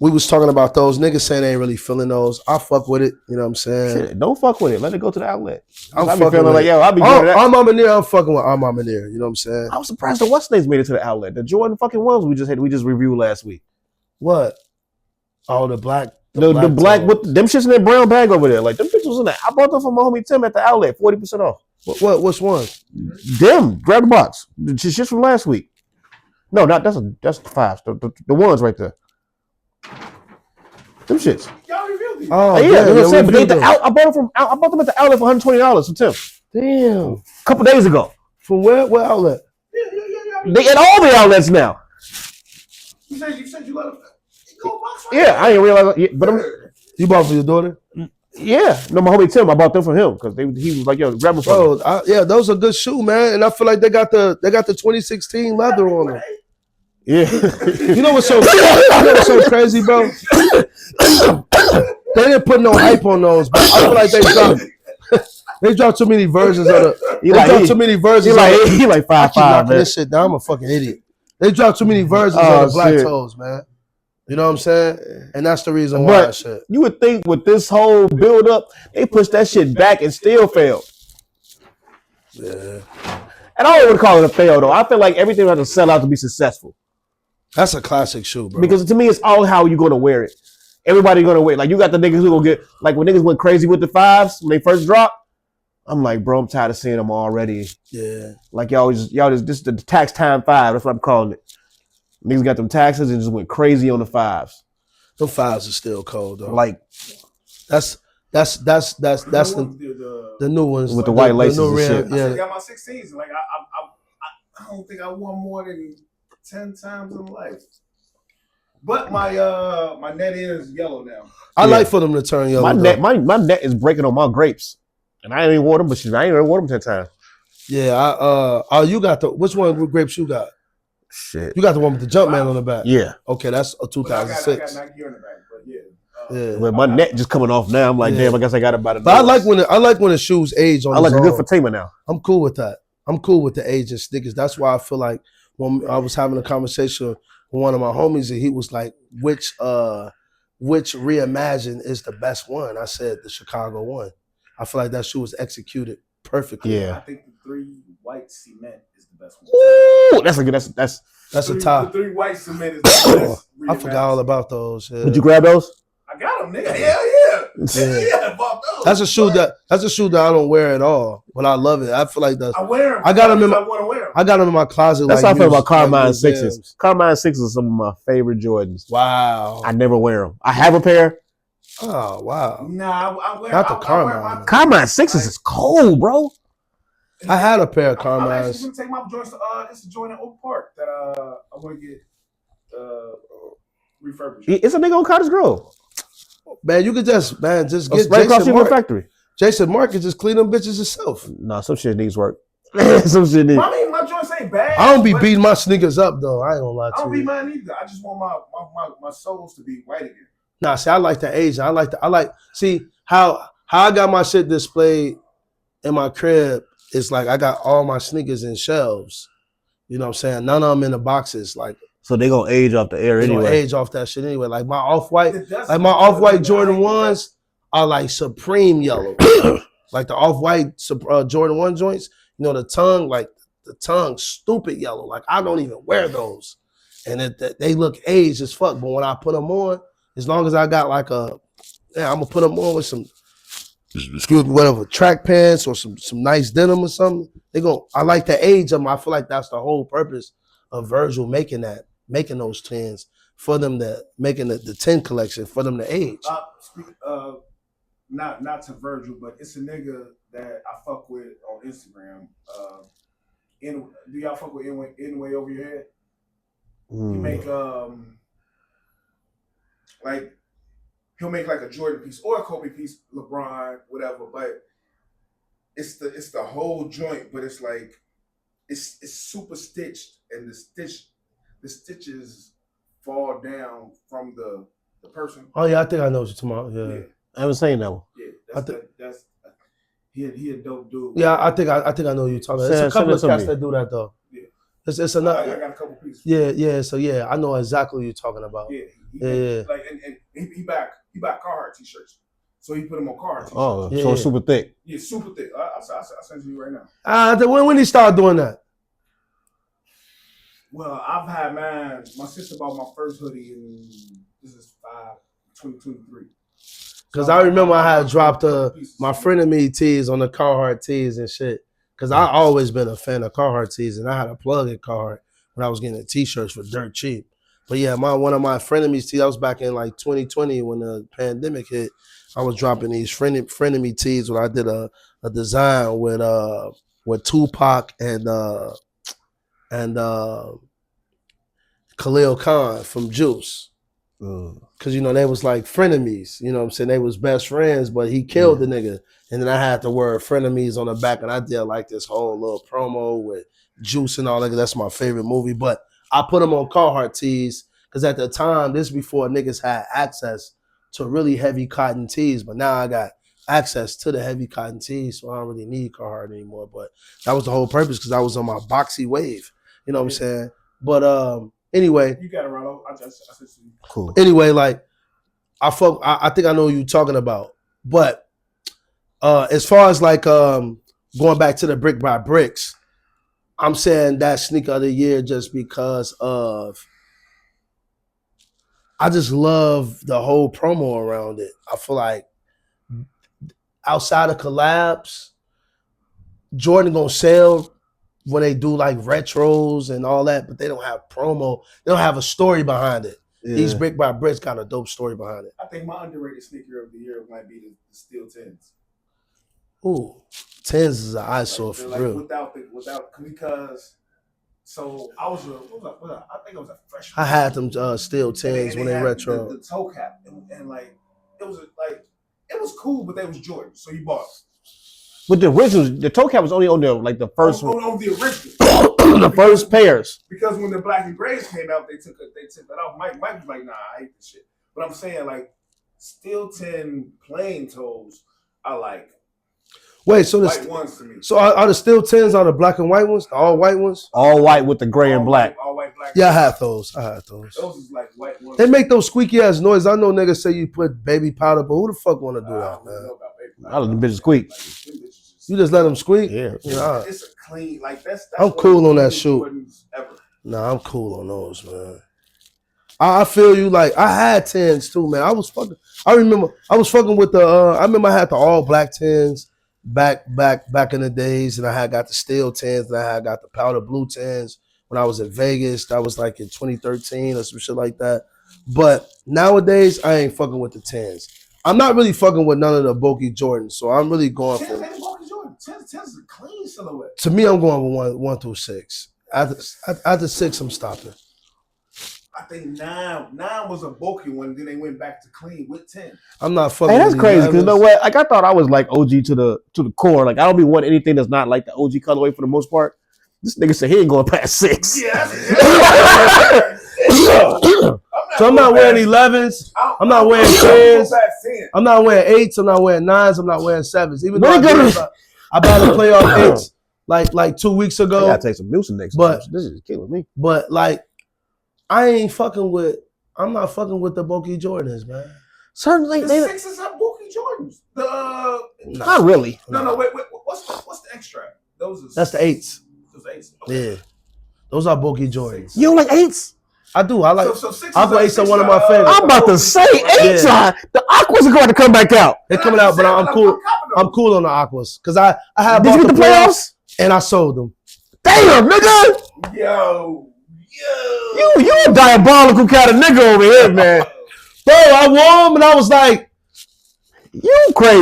We was talking about those. Niggas saying they ain't really feeling those. I fuck with it. You know what I'm saying? Shit, don't fuck with it. Let it go to the outlet. I'm be fucking feeling with like, it. yo, I'll be doing that. Armamener, I'm fucking with Armamener. You know what I'm saying? I was surprised the what's names made it to the outlet. The Jordan fucking ones we just reviewed last week. What? Oh, the black. The black with them shits in that brown bag over there. Like them bitches was in there. I bought them from my homie Tim at the outlet, 40% off. What's one? Them, grab the box. The shits from last week. No, that's the 5s. The ones right there. Them shits. Y'all revealed these. Oh yeah, yeah, saying, but I bought them at the outlet for $120 from Tim. Damn. A couple days ago. From where? What outlet? Yeah. They at all the outlets now. You said you let them go box right Yeah, I didn't realize. But You bought for your daughter? yeah, no, my homie Tim, I bought them for him because he was like, yo, grab them for me. Yeah, those are good shoes, man. And I feel like they got the 2016 leather on them. Yeah. You know what's so crazy, bro? They didn't put no hype on those, but I feel like they dropped too many versions of the. He like 5'5", man. This shit down. I'm a fucking idiot. They dropped too many versions of the black toes, man. You know what I'm saying? And that's the reason why that shit. You would think with this whole build up, they pushed that shit back and still failed. Yeah. And I don't want to call it a fail though. I feel like everything has to sell out to be successful. That's a classic shoe, bro. Because to me, it's all how you gonna wear it. Everybody gonna wear it. Like you got the niggas who gonna get like when niggas went crazy with the 5s when they first dropped. I'm like, bro, I'm tired of seeing them already. Yeah. Like y'all just this is the tax time 5. That's what I'm calling it. Niggas got them taxes and just went crazy on the 5s. Them 5s are still cold though. Like that's the new ones with the white laces new and shit. I Yeah. got my 16s. Like I don't think I won more than 10 times in life. But my net is yellow now. I like for them to turn yellow. My net is breaking on my grapes. And I ain't even wore them, but I ain't even wore them 10 times. Yeah, you got which one with grapes you got? Shit. You got the one with the Jumpman on the back. Yeah. Okay, that's a 2006. I got Nike on the back, but yeah. Yeah. But my net just coming off now. I'm like, damn, I guess I got about it. But I like when the shoes age on. I like its a good own. Fatima now. I'm cool with that. I'm cool with the age and sneakers. That's why I feel like when I was having a conversation with one of my homies and he was like, which Reimagine is the best one? I said the Chicago one. I feel like that shoe was executed perfectly. Yeah. I think the 3 white cement is the best one. Ooh, that's a good. That's a top. The 3 white cement is the best. I forgot all about those. Yeah. Did you grab those? I got them, nigga. Hell yeah. Yeah. I bought those. That's a shoe that I don't wear at all, but I love it. I feel like I wear them. I got them in my. I want to wear them. I got them in my closet. That's like how I feel about Carmine museums. 6s. Carmine 6s are some of my favorite Jordans. Wow. I never wear them. I have a pair. Oh wow. Nah, I wear Not the I wear Carmine. Carmine 6s is cold, bro. I had a pair of I'm actually Carmines. gonna take my joints to it's a joint in Oak Park that I want to get refurbished. It's a nigga on Cottage Grove. Man, you could just get Right across Jason from the Mark. factory. Jason Mark could just clean them bitches himself. Nah, some shit needs work. Some shit needs. I mean, my joints ain't bad. I don't be but beating my sneakers up though. I ain't gonna lie I to don't beat you. mine either. I just want my soles to be white again. Nah, see, I like the Asian. I like see how I got my shit displayed in my crib. It's like I got all my sneakers in shelves. You know what I'm saying? None of them in the boxes. Like So they gonna age off the air they gonna anyway. age off that shit anyway. Like my off-white, The dust like my is off-white good. Jordan I hate the 1s dust. are like supreme yellow. Like the off-white Jordan 1 joints, you know, the tongue stupid yellow. Like I don't even wear those. And they look aged as fuck. But when I put them on, as long as I got like I'm gonna put them on with some, excuse me, whatever, track pants or some nice denim or something. I like the age of them. I feel like that's the whole purpose of Virgil making those 10s for them making the 10 collection for them to age. Not to Virgil, but it's a nigga that I fuck with on Instagram. Do y'all fuck with Anyway Over Your Head? He make like he'll make like a Jordan piece or a Kobe piece, LeBron, whatever. But it's the whole joint, but it's like it's super stitched, and the stitches fall down from the person. Oh yeah, I think I know what you're talking about. Yeah. I haven't seen that one. Yeah, that's he a dope dude. Yeah, I think I know what you're talking about. It's a couple of cats that do that though. Yeah. It's I another. got a couple pieces. Yeah. So yeah, I know exactly what you're talking about. Yeah, Yeah. Like and he buy Carhartt t-shirts, so he put them on Carhartt t-shirts. Oh, Yeah. so it's super thick. Yeah, super thick. I send you right now. When he started doing that? Well, I've had mine. My sister bought my first hoodie in this is 2023. Because I remember I had dropped my frenemy tees on the Carhartt tees and shit. Because I always been a fan of Carhartt tees, and I had a plug at Carhartt when I was getting the t-shirts for dirt cheap. But yeah, one of my frenemies tees, I was back in like 2020 when the pandemic hit. I was dropping these frenemy tees when I did a design with Tupac and Khalil Khan from Juice. Cause you know they was like frenemies, you know what I'm saying? They was best friends, but he killed the nigga. And then I had the word frenemies on the back, and I did like this whole little promo with Juice and all that. That's my favorite movie. But I put them on Carhartt tees because at the time, this before niggas had access to really heavy cotton tees. But now I got access to the heavy cotton tees, so I don't really need Carhartt anymore. But that was the whole purpose because I was on my boxy wave. You know what I'm saying? But anyway. You got it, Rollo. I said to you. Cool. Anyway, like I think I know what you're talking about. But as far as like going back to the brick by bricks, I'm saying that sneaker of the year just because of I just love the whole promo around it. I feel like outside of collabs, Jordan gonna sell when they do like retros and all that, but they don't have promo. They don't have a story behind it. Yeah. These brick by bricks got a dope story behind it. I think my underrated sneaker of the year might be the Steel 10s. Ooh, 10s is an eyesore for Like real. without because so I was I think I was a freshman. I had them Steel 10s and when they had retro. the toe cap and like it was cool, but they was Jordan, so you bought it. With the originals, the toe cap was only on the first one. On the original. The first pairs. Because when the black and grays came out, they took that off. Mike was like, nah, I hate this shit. But I'm saying like Steel 10 plain toes, I like. Wait, so White ones to me. So are the Steel 10s are the black and white ones? The all white ones? All white with the gray and black. All white, black. Yeah, I had those. Those is like white ones. They make those squeaky ass noise. I know niggas say you put baby powder, but who the fuck want to do that, man? I let them bitches squeak. You just let them squeak? Yeah. Nah. It's a clean, like that's I'm cool on that shoe. Ever. Nah, I'm cool on those, man. I feel you. Like I had 10s too, man. I remember I was fucking with the. I remember I had the all black 10s back in the days, and I had got the Steel 10s, and I had got the powder blue 10s when I was in Vegas. That was like in 2013 or some shit like that. But nowadays, I ain't fucking with the 10s. I'm not really fucking with none of the bulky Jordans, so I'm really going for. 10 is a clean silhouette. To me, I'm going with 1 through 6. After 6, I'm stopping. I think 9 was a bulky one. Then they went back to clean with 10. I'm not fucking. Hey, that's with crazy. Cause you know 11s. what? Like I thought I was like OG to the core. Like I don't be wanting anything that's not like the OG colorway for the most part. This nigga said he ain't going past 6. Yeah. So I'm not wearing 11s. I'm not wearing 10s. I'm not wearing 8s. I'm not wearing 9s. I'm not wearing 7s. Even though I bought a playoff 8s like 2 weeks I ago. gotta take some Mucinex. But This is killing me. But like, I ain't fucking with. I'm not fucking with the bulky Jordans, man. Certainly, The 6s are bulky Jordans. Not really. No. Wait. What's the extract? That's the 8s. Those 8s. Okay. Yeah, those are bulky Jordans. You don't like 8s? I do. I like. So 6s I'll go 8s are one of my favorites. I'm about to say 8s. Yeah. The Aquas are going to come back out. They're coming out, but I'm cool. I'm cool on the Aquas because I had Did bought you get the playoffs? and I sold them. Damn, nigga. Yo. You a diabolical kind of nigga over here, man. Bro, I won them and I was like, You crazy.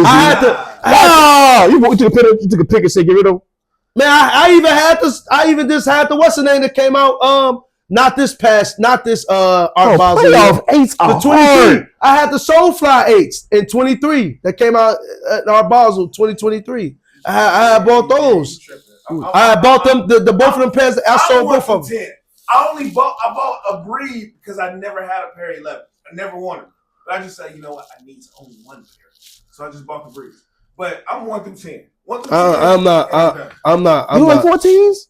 You took a pic and said get rid of them. man, I even just had the what's the name that came out? Not this Art Basel. Playoff 8s are The 23. hard. I had the Soulfly 8s in 23 that came out at Art Basel 2023. I had bought those. I had bought them the both of them pairs. I sold both of them. I bought a breed because I never had a pair of 11. I never wanted them. But I just said, you know what? I need only one pair. So I just bought the breeds. But I'm 1 through 10. 1 through 10. I'm not. You like 14s?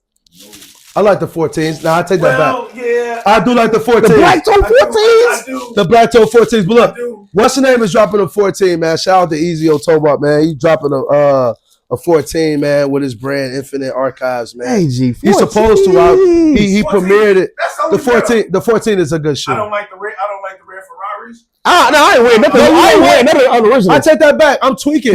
I like the 14s. Nah, I take that back. Yeah. I do like the 14s. The black toe 14s? I do. The black toe 14s. But I do. look, what's the name is dropping a 14, man. Shout out to Easy Otobot, man. He's dropping a 14, man, with his brand Infinite Archives, man. Hey, G, He's supposed to. He 14. premiered it. That's The 14. The 14 is a good shoe. I don't like the red Ferraris. No, I ain't wearing nothing. I ain't wearing nothing unoriginal. I take that back. I'm tweaking.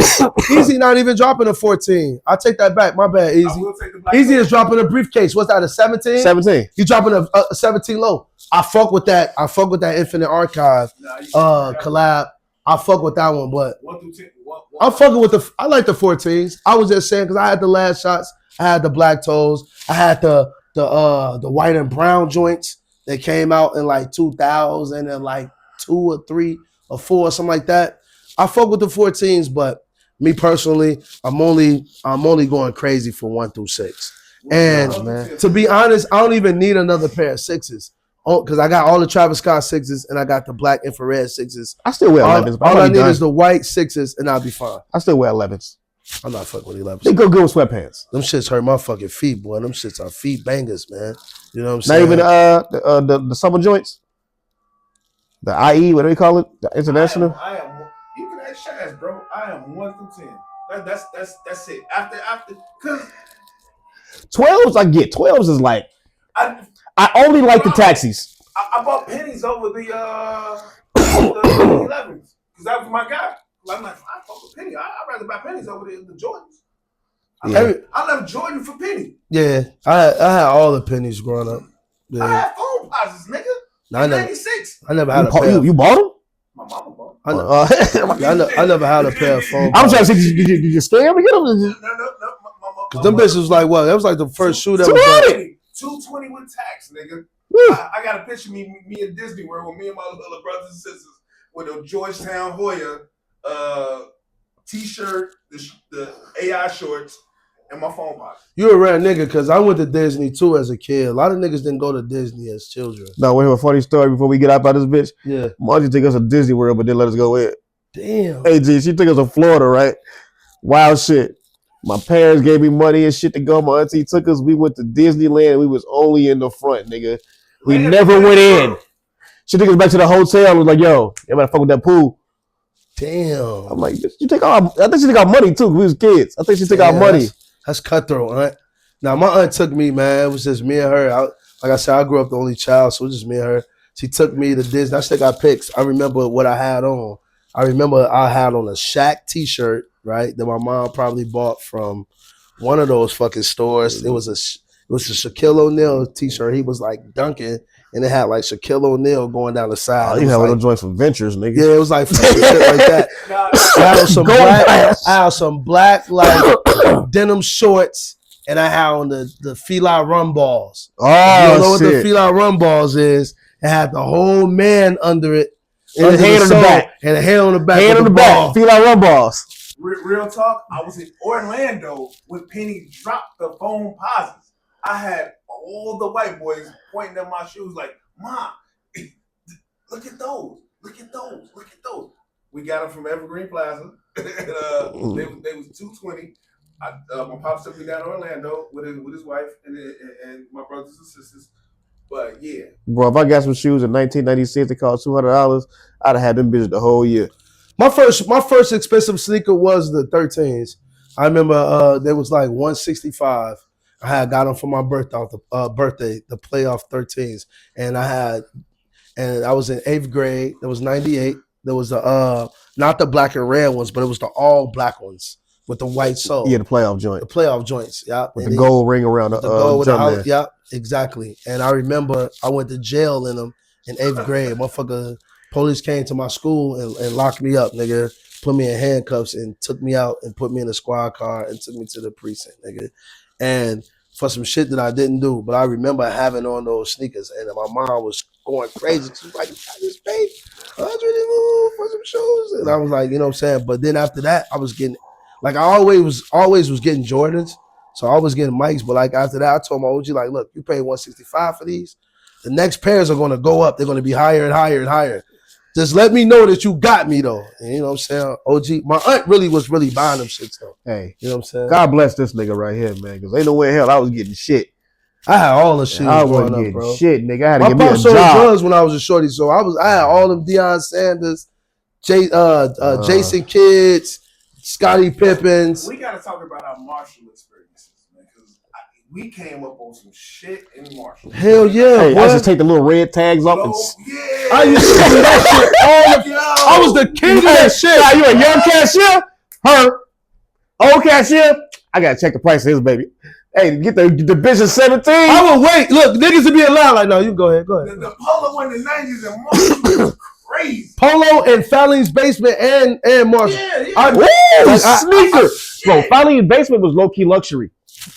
Easy not even dropping a 14. I take that back. My bad, I Easy. will take the black Easy toe. is dropping a briefcase. What's that, a 17? 17. He's dropping a 17 low. I fuck with that. I fuck with that Infinite Archive collab. I fuck with that one, but 1 through 10. I'm fucking with I like the 14s. I was just saying because I had the last shots. I had the black toes. I had the white and brown joints that came out in like 2000 and like 2 or 3 or 4 or something like that. I fuck with the 14s, but me personally, I'm only going crazy for 1 through 6. And man. to be honest, I don't even need another pair of 6s. Because I got all the Travis Scott 6s and I got the black infrared 6s. I still wear 11s. All I need is the white 6s and I'll be fine. I still wear 11s. I'm not fucking with 11s. They go good with sweatpants. Them shits hurt my fucking feet, boy. Them shits are feet bangers, man. You know what I'm Not saying? even the summer joints. The IE, what do they call it? The international. You can ask Shaz, bro. I am 1 through 10. That's it. After, cause 12s I get. 12s is like I only like the taxis. I bought pennies over the 11s because that was my guy. I'm like, I fuck with penny. I'd rather buy pennies over the Jordans. I left Jordan for penny. Yeah, I had all the pennies growing up. Yeah. I had phone posits, nigga. No, in 96. I never had a pair. You bought them? My mama bought. I never had a pair of phone. I'm trying to say, did you scam me? Get them? No. Because them bitches was like, what? That was like the first shoe that was like, 220 with tax, nigga. I got a picture of me at Disney World with me and my little brothers and sisters with a Georgetown Hoya t-shirt, the AI shorts, and my phone box. You a rare nigga because I went to Disney too as a kid. A lot of niggas didn't go to Disney as children. No, wait, a funny story before we get out by this bitch. Yeah. Margie took us to Disney World, but didn't let us go in. Damn. Hey, G, she took us to Florida, right? Wild shit. My parents gave me money and shit to go. My auntie took us. We went to Disneyland. We was only in the front, nigga. We never went in. She took us back to the hotel and was like, yo, you better fuck with that pool. Damn. I'm like, I think she took our money too, because we was kids. I think she took our money. That's cutthroat, aunt. Now, my aunt took me, man. It was just me and her. Like I said, I grew up the only child, so it was just me and her. She took me to Disney. I still got pics. I remember what I had on. I remember I had on a Shaq t-shirt, right, that my mom probably bought from one of those fucking stores. It was a Shaquille O'Neal t-shirt. He was like dunking, and it had like Shaquille O'Neal going down the side. Oh, you had one of them joints from Ventures, nigga. Yeah, it was like shit like that. I had some black like denim shorts, and I had on the Fila Rum Balls. Oh, you don't know shit. what the Fila Rum Balls is? It had the whole man under it. And a hand on the back. And a hand on the back. Hand on the back. Fila Rum Balls. Real talk, I was in Orlando when Penny dropped the phone posits. I had all the white boys pointing at my shoes like, Mom, look at those. Look at those. Look at those. We got them from Evergreen Plaza. They was 220. My pops took me down to Orlando with his wife and my brothers and sisters. But yeah. Bro, if I got some shoes in 1996 that cost $200, I'd have had them bitches the whole year. My first expensive sneaker was the 13s. I remember they was like $165. I had got them for my birthday, the playoff 13s, and I was in 8th grade. There was 98. There was not the black and red ones, but it was the all black ones with the white sole. Yeah, the playoff joint. The playoff joints, yeah. With the gold ring around the gold with drum. Yeah, exactly. And I remember I went to jail in them in 8th grade. Motherfucker, police came to my school and locked me up, nigga. Put me in handcuffs and took me out and put me in a squad car and took me to the precinct, nigga. And for some shit that I didn't do, but I remember having on those sneakers, and my mom was going crazy. She was like, "I just paid $100 for some shoes," and I was like, you know what I'm saying. But then after that, I was getting, like, I always was getting Jordans, so I was getting Mikes. But like after that, I told my OG, like, look, you paid $165 for these. The next pairs are going to go up. They're going to be higher and higher and higher. Just let me know that you got me though. And you know what I'm saying? OG, my aunt was really buying them shits though. Hey, you know what I'm saying? God bless this nigga right here, man. Because ain't no way in hell I was getting shit. I had all the shit. I wasn't getting bro. Shit, nigga. I had to my get me a pop sold job. drugs when I was a shorty, so I had all them Deion Sanders, Jason Kidds, Scottie Pippins. We gotta talk about our Marshall experiences, man, because we came up on some shit in Marshall. Hell yeah, hey, boy. I just take the little red tags off and yeah. I used to do that shit all the I was the king of that shit. Are you a young cashier? Her. Old cashier? I gotta check the price of his baby. Hey, get the bitch at 17. I would wait. Look, niggas would be allowed. Like, no, you go ahead. Go ahead. The Polo in the 90s and Marshall was crazy. Polo and Fallon's Basement and Marshall. Yeah. Sneaker. Bro, Fallon's Basement was low-key luxury.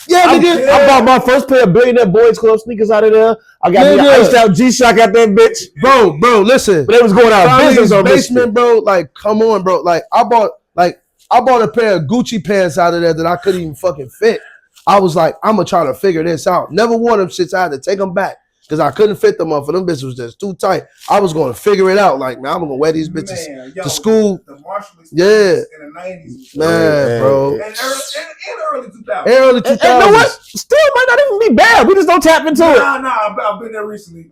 Yeah, nigga. I bought my first pair of Billionaire Boys Club sneakers out of there. I got me an iced out G-Shock out there, bitch. Bro, listen. But they was going out of business on this Basement, bro. Like, come on, bro. Like, I bought a pair of Gucci pants out of there that I couldn't even fucking fit. I was like, I'm gonna try to figure this out. Never wore them shits. I had to take them back because I couldn't fit them up. For them bitches was just too tight. I was gonna figure it out. Like, man, I'm gonna wear these bitches to school. The Marshall yeah, in the 90s, man, bro. And early 2000s. Early 2000s. And you know what? Still might not even be bad. We just don't tap into it. Nah. I've been there recently.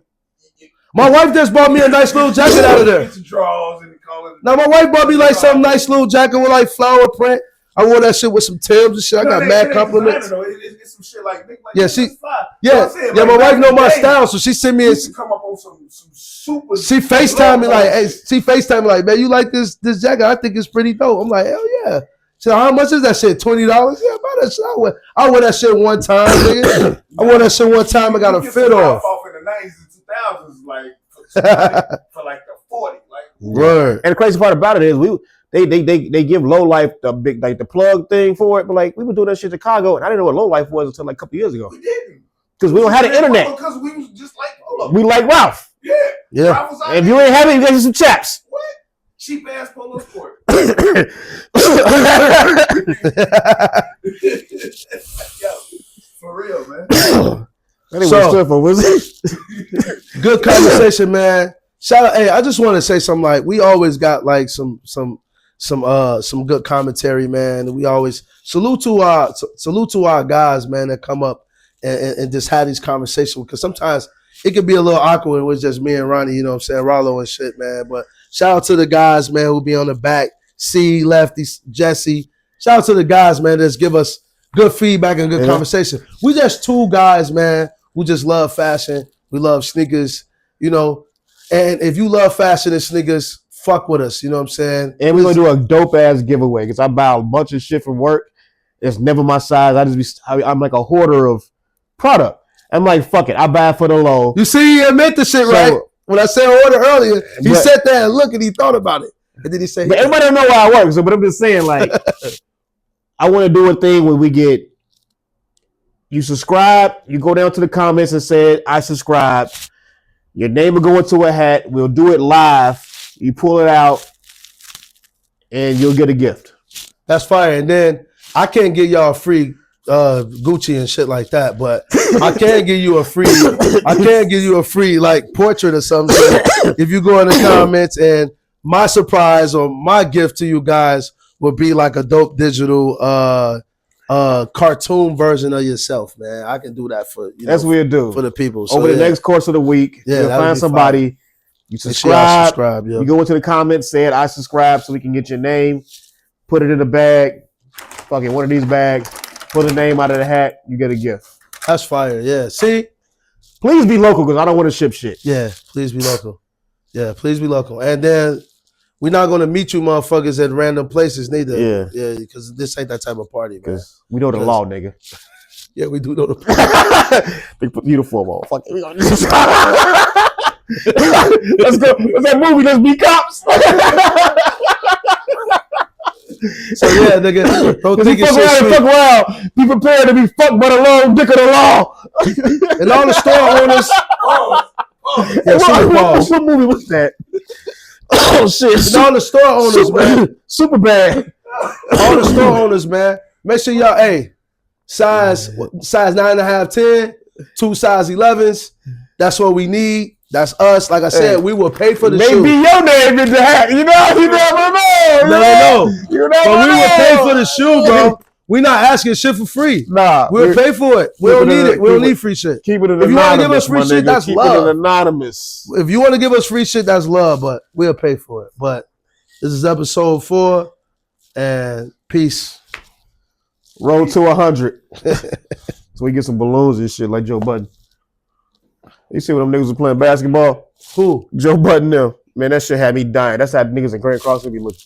My wife just bought me a nice little jacket out of there. Draws and call it. Now my wife bought me like some nice little jacket with like flower print. I wore that shit with some Timbs and shit. I got mad compliments. It's some shit like yeah, she, yeah, yeah. My wife know my style, so she sent me. She come up on some super. She FaceTime me like, hey, man, you like this jacket? I think it's pretty dope. I'm like, hell yeah. She like, how much is that shit? $20? Yeah, buy that shit. I wore that shit one time, nigga. I wore that shit one time. I got a fit off. In the 90s and 2000s, like for like the 40, like. Word. And the crazy part about it is they give Low Life the big like the plug thing for it, but like we were doing that shit in Chicago, and I didn't know what Low Life was until like a couple years ago. We didn't. Because we don't have the internet. Because we was just like Polo. We like Ralph. Yeah. Ralph was out If you ain't have it, you get some chaps. What? Cheap ass Polo Sport. Yo, for real, man. Good conversation, man. Shout out, hey, I just want to say something like we always got like some good commentary, man. And we always salute to our guys, man, that come up and just have these conversations, because sometimes it can be a little awkward with just me and Ronnie, you know what I'm saying, Rollo and shit, man. But shout out to the guys, man, who be on the back, C, Lefty, Jesse. Shout out to the guys, man, that's give us good feedback and good conversation. We just two guys, man, who just love fashion. We love sneakers, you know. And if you love fashion and sneakers, fuck with us, you know what I'm saying? And we're gonna do a dope ass giveaway because I buy a bunch of shit from work. It's never my size. I'm like a hoarder of product. I'm like, fuck it, I buy it for the low. You see, he admit the shit, right? When I said order earlier, he sat there and looked and he thought about it. And then he said, but everybody don't know why I work, but I'm just saying, like, I want to do a thing where we get, you subscribe, you go down to the comments and say, I subscribe. Your name will go into a hat. We'll do it live. You pull it out, and you'll get a gift. That's fire. And then I can't give y'all free Gucci and shit like that, but I can give you a free like portrait or something. So if you go in the comments, and my surprise or my gift to you guys would be like a dope digital cartoon version of yourself, man. I can do that for you. That's what we'll do for the people. So, over the next course of the week. Yeah, you'll find somebody. Fun. You subscribe. Yeah. You go into the comments, say it, I subscribe, so we can get your name. Put it in a bag. Fucking one of these bags. Put a name out of the hat. You get a gift. That's fire. Yeah. See, please be local because I don't want to ship shit. Yeah. Please be local. Yeah. Please be local. And then we're not gonna meet you motherfuckers at random places neither. Yeah. Yeah. Because this ain't that type of party, man. We know the law, nigga. Yeah, we do know the Big uniform on. Fuck it. Let's go. What's that movie? Let's be cops. So yeah, nigga, don't think it's fuck around. Be prepared to be fucked by the long dick of the law. And all the store owners. What movie was that? Oh shit! And all the store owners, man. Super bad. All the store owners, man. Make sure y'all, size 9.5, 10, 2 size 11s. That's what we need. That's us. Like I said, we will pay for the shoe. Maybe your name in the hat. You never know. No. You never know. But we will pay for the shoe, bro. We're not asking shit for free. Nah. We'll pay for it. We don't need it. We don't need free shit. Keep it anonymous. If you want to give us free shit, that's love. Keep it anonymous. If you want to give us free shit, that's love, but we'll pay for it. But this is episode 4, and peace. Roll to 100. So we get some balloons and shit like Joe Budden. You see when them niggas was playing basketball? Who? Joe Budden them. Man, that shit had me dying. That's how niggas in Grand Crossing be looking.